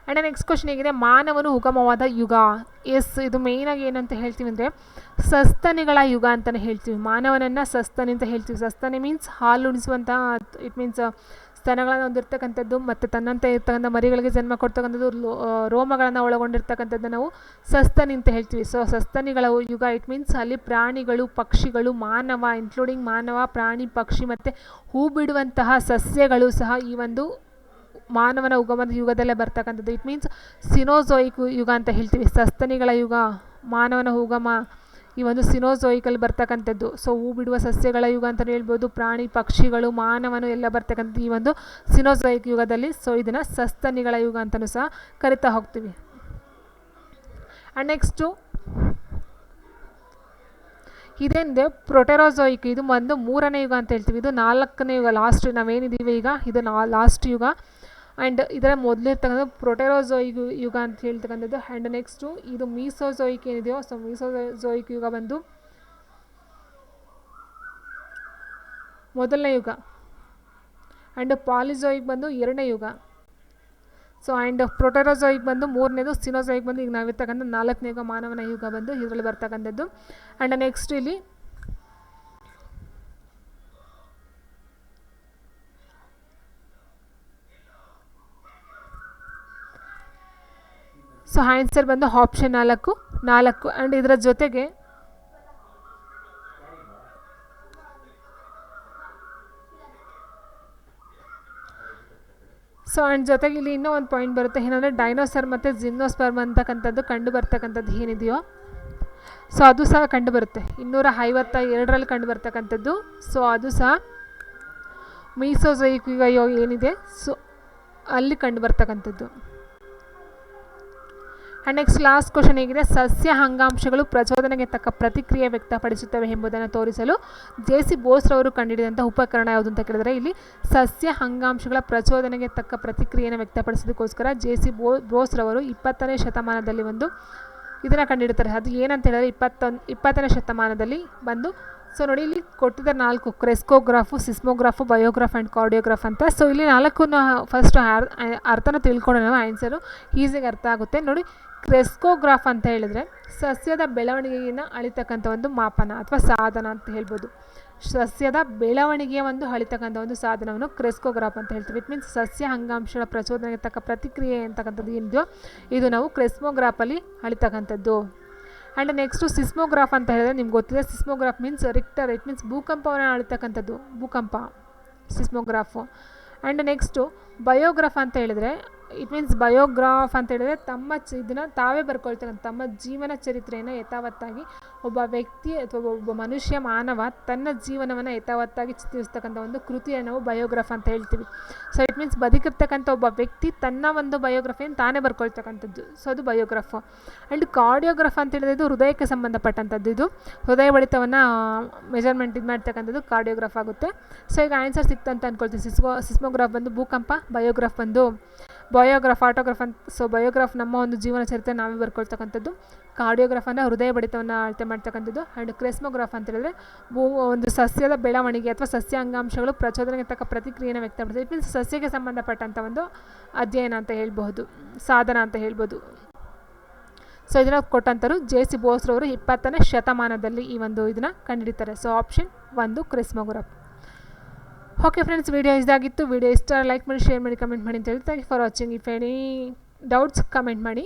ಆ್ಯಂಡ್ ನೆಕ್ಸ್ಟ್ ಕ್ವಶನ್ ಹೇಗಿದೆ, ಮಾನವನು ಉಗಮವಾದ ಯುಗ. ಎಸ್, ಇದು ಮೇಯ್ನಾಗಿ ಏನಂತ ಹೇಳ್ತೀವಿ ಅಂದರೆ ಸಸ್ತನಿಗಳ ಯುಗ ಅಂತಲೇ ಹೇಳ್ತೀವಿ. ಮಾನವನನ್ನು ಸಸ್ತನಿ ಅಂತ ಹೇಳ್ತೀವಿ. ಸಸ್ತನಿ ಮೀನ್ಸ್ ಹಾಲು ಉಣಿಸುವಂಥ, ಇಟ್ ಮೀನ್ಸ್ ಸ್ತನಗಳನ್ನು ಹೊಂದಿರತಕ್ಕಂಥದ್ದು ಮತ್ತು ತನ್ನಂತೆ ಇರ್ತಕ್ಕಂಥ ಮರಿಗಳಿಗೆ ಜನ್ಮ ಕೊಡ್ತಕ್ಕಂಥದ್ದು, ರೋಮಗಳನ್ನು ಒಳಗೊಂಡಿರ್ತಕ್ಕಂಥದ್ದು ನಾವು ಸಸ್ತನಿ ಅಂತ ಹೇಳ್ತೀವಿ. ಸೊ ಸಸ್ತನಿಗಳ ಯುಗ ಇಟ್ ಮೀನ್ಸ್ ಅಲ್ಲಿ ಪ್ರಾಣಿಗಳು, ಪಕ್ಷಿಗಳು, ಮಾನವ ಇನ್ಕ್ಲೂಡಿಂಗ್ ಮಾನವ, ಪ್ರಾಣಿ, ಪಕ್ಷಿ ಮತ್ತು ಹೂ ಬಿಡುವಂತಹ ಸಸ್ಯಗಳು ಸಹ ಈ ಒಂದು ಮಾನವನ ಉಗಮದ ಯುಗದಲ್ಲೇ ಬರ್ತಕ್ಕಂಥದ್ದು. ಇಟ್ ಮೀನ್ಸ್ ಸಿನೋಜೋಯಿಕ್ ಯುಗ ಅಂತ ಹೇಳ್ತೀವಿ. ಸಸ್ತನಿಗಳ ಯುಗ, ಮಾನವನ ಉಗಮ ಈ ಒಂದು ಸಿನೋಜೋಯಿಕಲ್ಲಿ ಬರ್ತಕ್ಕಂಥದ್ದು. ಸೊ ಹೂ ಬಿಡುವ ಸಸ್ಯಗಳ ಯುಗ ಅಂತಲೇ ಹೇಳ್ಬೋದು. ಪ್ರಾಣಿ, ಪಕ್ಷಿಗಳು, ಮಾನವನು ಎಲ್ಲ ಬರ್ತಕ್ಕಂಥದ್ದು ಈ ಒಂದು ಸಿನೋಜೋಯಿಕ್ ಯುಗದಲ್ಲಿ. ಸೊ ಇದನ್ನು ಸಸ್ತನಿಗಳ ಯುಗ ಅಂತಲೂ ಸಹ ಕರಿತಾ ಹೋಗ್ತೀವಿ. ಆ್ಯಂಡ್ ನೆಕ್ಸ್ಟು ಇದೇನಿದೆ ಪ್ರೊಟೆರೋಜೋಯಿಕ್, ಇದು ಒಂದು 3ನೇ ಯುಗ ಅಂತ ಹೇಳ್ತೀವಿ. ಇದು 4ನೇ ಯುಗ, ಲಾಸ್ಟ್ ನಾವೇನಿದ್ದೀವಿ ಈಗ ಇದು ಲಾಸ್ಟ್ ಯುಗ. ಆ್ಯಂಡ್ ಇದರ ಮೊದಲಿರ್ತಕ್ಕಂಥದ್ದು ಪ್ರೊಟೆರೋಜೋಯಿಕ್ ಯುಗ ಅಂತ ಹೇಳ್ತಕ್ಕಂಥದ್ದು. ಆ್ಯಂಡ್ ನೆಕ್ಸ್ಟು ಇದು ಮೀಸೋಜೋಯಿಕ್ ಏನಿದೆಯೋ, ಸೊ ಮೀಸೋಜೋಯಿಕ್ ಯುಗ ಬಂದು ಮೊದಲನೇ ಯುಗ. ಆ್ಯಂಡ್ ಪಾಲಿಜೋಯಿಕ್ ಬಂದು 2ನೇ ಯುಗ. ಸೊ ಆ್ಯಂಡ್ ಪ್ರೊಟೆರೋಜೋಯಿಕ್ ಬಂದು 3ನೇದು, ಸಿನೋಜೋಯಿಕ್ ಬಂದು ಈಗ ನಾವಿರ್ತಕ್ಕಂಥ 4ನೇ ಯುಗ, ಮಾನವನ ಯುಗ ಬಂದು ಇದರಲ್ಲಿ ಬರ್ತಕ್ಕಂಥದ್ದು. ಆ್ಯಂಡ್ ನೆಕ್ಸ್ಟ್ ಇಲ್ಲಿ ಸೊ ಆನ್ಸರ್ ಬಂದು ಆಪ್ಷನ್ 4. ಆ್ಯಂಡ್ ಇದರ ಜೊತೆಗೆ ಸೊ ಆ್ಯಂಡ್ ಜೊತೆಗೆ ಇಲ್ಲಿ ಇನ್ನೂ ಒಂದು ಪಾಯಿಂಟ್ ಬರುತ್ತೆ, ಏನಂದರೆ ಡೈನೋಸರ್ ಮತ್ತು ಜಿಮ್ನೋಸ್ಪರ್ಮ್ ಅಂತಕ್ಕಂಥದ್ದು ಕಂಡು ಬರ್ತಕ್ಕಂಥದ್ದು ಏನಿದೆಯೋ ಸೊ ಅದು ಸಹ ಕಂಡು ಬರುತ್ತೆ 252ರಲ್ಲಿ ಕಂಡು ಬರ್ತಕ್ಕಂಥದ್ದು. ಸೊ ಅದು ಸಹ ಮೀಸೋಜೋಯಿಕ್ ಯುಗ ಏನಿದೆ ಸೊ ಅಲ್ಲಿ ಕಂಡು ಬರ್ತಕ್ಕಂಥದ್ದು. ಆ್ಯಂಡ್ ನೆಕ್ಸ್ಟ್ ಲಾಸ್ಟ್ ಕ್ವಶನ್ ಹೇಗಿದೆ, ಸಸ್ಯ ಅಂಗಾಂಶಗಳು ಪ್ರಚೋದನೆಗೆ ತಕ್ಕ ಪ್ರತಿಕ್ರಿಯೆ ವ್ಯಕ್ತಪಡಿಸುತ್ತವೆ ಎಂಬುದನ್ನು ತೋರಿಸಲು ಜೆ.ಸಿ. ಬೋಸ್ರವರು ಕಂಡುಹಿಡಿದಂಥ ಉಪಕರಣ ಯಾವುದು ಅಂತ ಕೇಳಿದರೆ, ಇಲ್ಲಿ ಸಸ್ಯ ಅಂಗಾಂಶಗಳ ಪ್ರಚೋದನೆಗೆ ತಕ್ಕ ಪ್ರತಿಕ್ರಿಯೆಯನ್ನು ವ್ಯಕ್ತಪಡಿಸೋದಕ್ಕೋಸ್ಕರ ಜೆ.ಸಿ. ಬೋಸ್ರವರು 20ನೇ ಶತಮಾನದಲ್ಲಿ ಒಂದು ಇದನ್ನು ಕಂಡುಹಿಡ್ತಾರೆ. ಅದು ಏನಂತ ಹೇಳಿದ್ರೆ 20ನೇ ಶತಮಾನದಲ್ಲಿ ಬಂದು ಸೊ ನೋಡಿ ಇಲ್ಲಿ ಕೊಟ್ಟಿದ್ದ 4 ಕ್ರೆಸ್ಕೋಗ್ರಾಫು, ಸಿಸ್ಮೋಗ್ರಾಫು, ಬಯೋಗ್ರಾಫ್ ಆ್ಯಂಡ್ ಕಾರ್ಡಿಯೋಗ್ರಾಫ್ ಅಂತ. ಸೊ ಇಲ್ಲಿ 4 ಫಸ್ಟ್ ಅರ್ಥನ ತಿಳ್ಕೊಂಡ್ರೆ ನಾವು ಆನ್ಸರು ಈಸಿಯಾಗಿ ಅರ್ಥ ಆಗುತ್ತೆ. ನೋಡಿ ಕ್ರೆಸ್ಕೋಗ್ರಾಫ್ ಅಂತ ಹೇಳಿದರೆ ಸಸ್ಯದ ಬೆಳವಣಿಗೆಯನ್ನು ಅಳಿತಕ್ಕಂಥ ಒಂದು ಮಾಪನ ಅಥವಾ ಸಾಧನ ಅಂತ ಹೇಳ್ಬೋದು. ಸಸ್ಯದ ಬೆಳವಣಿಗೆಯ ಒಂದು ಅಳಿತಕ್ಕಂಥ ಒಂದು ಸಾಧನವನ್ನು ಕ್ರೆಸ್ಕೋಗ್ರಾಫ್ ಅಂತ ಹೇಳ್ತೀವಿ. ಇಟ್ ಮೀನ್ಸ್ ಸಸ್ಯ ಅಂಗಾಂಶಗಳ ಪ್ರಚೋದನೆಗೆ ತಕ್ಕ ಪ್ರತಿಕ್ರಿಯೆ ಅಂತಕ್ಕಂಥದ್ದು ಏನಿದೆಯೋ ಇದು ನಾವು ಕ್ರೆಸ್ಮೋಗ್ರಾಫಲ್ಲಿ ಅಳಿತಕ್ಕಂಥದ್ದು. ಆ್ಯಂಡ್ ನೆಕ್ಸ್ಟು ಸಿಸ್ಮೋಗ್ರಾಫ್ ಅಂತ ಹೇಳಿದ್ರೆ ನಿಮ್ಗೆ ಗೊತ್ತಿದೆ, seismograph means Richter, it means ಭೂಕಂಪವನ್ನು ಅಳಿತಕ್ಕಂಥದ್ದು, ಭೂಕಂಪ ಸಿಸ್ಮೋಗ್ರಾಫು. ಆ್ಯಂಡ್ ನೆಕ್ಸ್ಟು ಬಯೋಗ್ರಾಫ್ ಅಂತ ಹೇಳಿದರೆ ಇಟ್ ಮೀನ್ಸ್ ಬಯೋಗ್ರಾಫ್ ಅಂತ ಹೇಳಿದರೆ ಇದನ್ನು ತಾವೇ ಬರ್ಕೊಳ್ತಕ್ಕಂಥ ತಮ್ಮ ಜೀವನ ಚರಿತ್ರೆಯನ್ನು ಯಥಾವತ್ತಾಗಿ ಒಬ್ಬ ವ್ಯಕ್ತಿ ಅಥವಾ ಒಬ್ಬ ಮನುಷ್ಯ ಮಾನವ ತನ್ನ ಜೀವನವನ್ನು ಯಥಾವತ್ತಾಗಿ ಚಿತ್ರಿಸ್ತಕ್ಕಂಥ ಒಂದು ಕೃತಿಯನ್ನು ನಾವು ಬಯೋಗ್ರಾಫ್ ಅಂತ ಹೇಳ್ತೀವಿ. ಸೊ ಇಟ್ ಮೀನ್ಸ್ ಬದುಕಿರ್ತಕ್ಕಂಥ ಒಬ್ಬ ವ್ಯಕ್ತಿ ತನ್ನ ಒಂದು ಬಯೋಗ್ರಫಿಯನ್ನು ತಾನೇ ಬರ್ಕೊಳ್ತಕ್ಕಂಥದ್ದು. ಸೊ ಅದು ಬಯೋಗ್ರಾಫು. ಆ್ಯಂಡ್ ಕಾರ್ಡಿಯೋಗ್ರಾಫ್ ಅಂತ ಹೇಳಿದ್ರೆ ಇದು ಹೃದಯಕ್ಕೆ ಸಂಬಂಧಪಟ್ಟಂಥದ್ದು. ಇದು ಹೃದಯ ಬಡಿತವನ್ನು ಮೆಜರ್ಮೆಂಟ್ ಇದು ಮಾಡ್ತಕ್ಕಂಥದ್ದು ಕಾರ್ಡಿಯೋಗ್ರಾಫ್ ಆಗುತ್ತೆ. ಸೊ ಈಗ ಆನ್ಸರ್ ಸಿಕ್ತು ಅಂತ ಅಂದ್ಕೊಳ್ತೀವಿ. ಸಿಸ್ಮೋಗ್ರಾಫ್ ಬಂದು ಭೂಕಂಪ, ಬಯೋಗ್ರಾಫ್ ಬಂದು ಬಯೋಗ್ರಾಫ್, ಆಟೋಗ್ರಾಫ್ ಅಂತ. ಸೊ ಬಯೋಗ್ರಾಫ್ ನಮ್ಮ ಒಂದು ಜೀವನ ಚರಿತ್ರೆ ನಾವೇ ಬರ್ಕೊಳ್ತಕ್ಕಂಥದ್ದು. ಕಾರ್ಡಿಯೋಗ್ರಾಫ್ ಅಂದರೆ ಹೃದಯ ಬಡಿತವನ್ನು ಅಳತೆ ಮಾಡ್ತಕ್ಕಂಥದ್ದು. ಆ್ಯಂಡ್ ಕ್ರೆಸ್ಮೋಗ್ರಾಫ್ ಅಂತ ಹೇಳಿದ್ರೆ ಒಂದು ಸಸ್ಯದ ಬೆಳವಣಿಗೆ ಅಥವಾ ಸಸ್ಯ ಅಂಗಾಂಶಗಳು ಪ್ರಚೋದನೆಗೆ ತಕ್ಕ ಪ್ರತಿಕ್ರಿಯೆಯನ್ನು ವ್ಯಕ್ತಪಡಿಸ್ತದೆ. ಇಟ್ ಮೀನ್ಸ್ ಸಸ್ಯಕ್ಕೆ ಸಂಬಂಧಪಟ್ಟಂಥ ಒಂದು ಅಧ್ಯಯನ ಅಂತ ಹೇಳ್ಬಹುದು, ಸಾಧನ ಅಂತ ಹೇಳ್ಬೋದು. ಸೊ ಇದನ್ನು ಕೊಟ್ಟಂಥರು ಜೆ.ಸಿ. ಬೋಸ್ರವರು 20ನೇ ಶತಮಾನದಲ್ಲಿ ಈ ಒಂದು ಇದನ್ನು ಕಂಡುಹಿಡಿತಾರೆ. So option 1 crescograph. Okay friends, video ಇದಾಗಿತ್ತು. ವಿಡಿಯೋ ಇಷ್ಟ ಲೈಕ್ ಮಾಡಿ, ಶೇರ್ ಮಾಡಿ, ಕಮೆಂಟ್ ಮಾಡಿ ಅಂತ ಹೇಳಿ. Thank you for watching. If any doubts comment ಮಾಡಿ.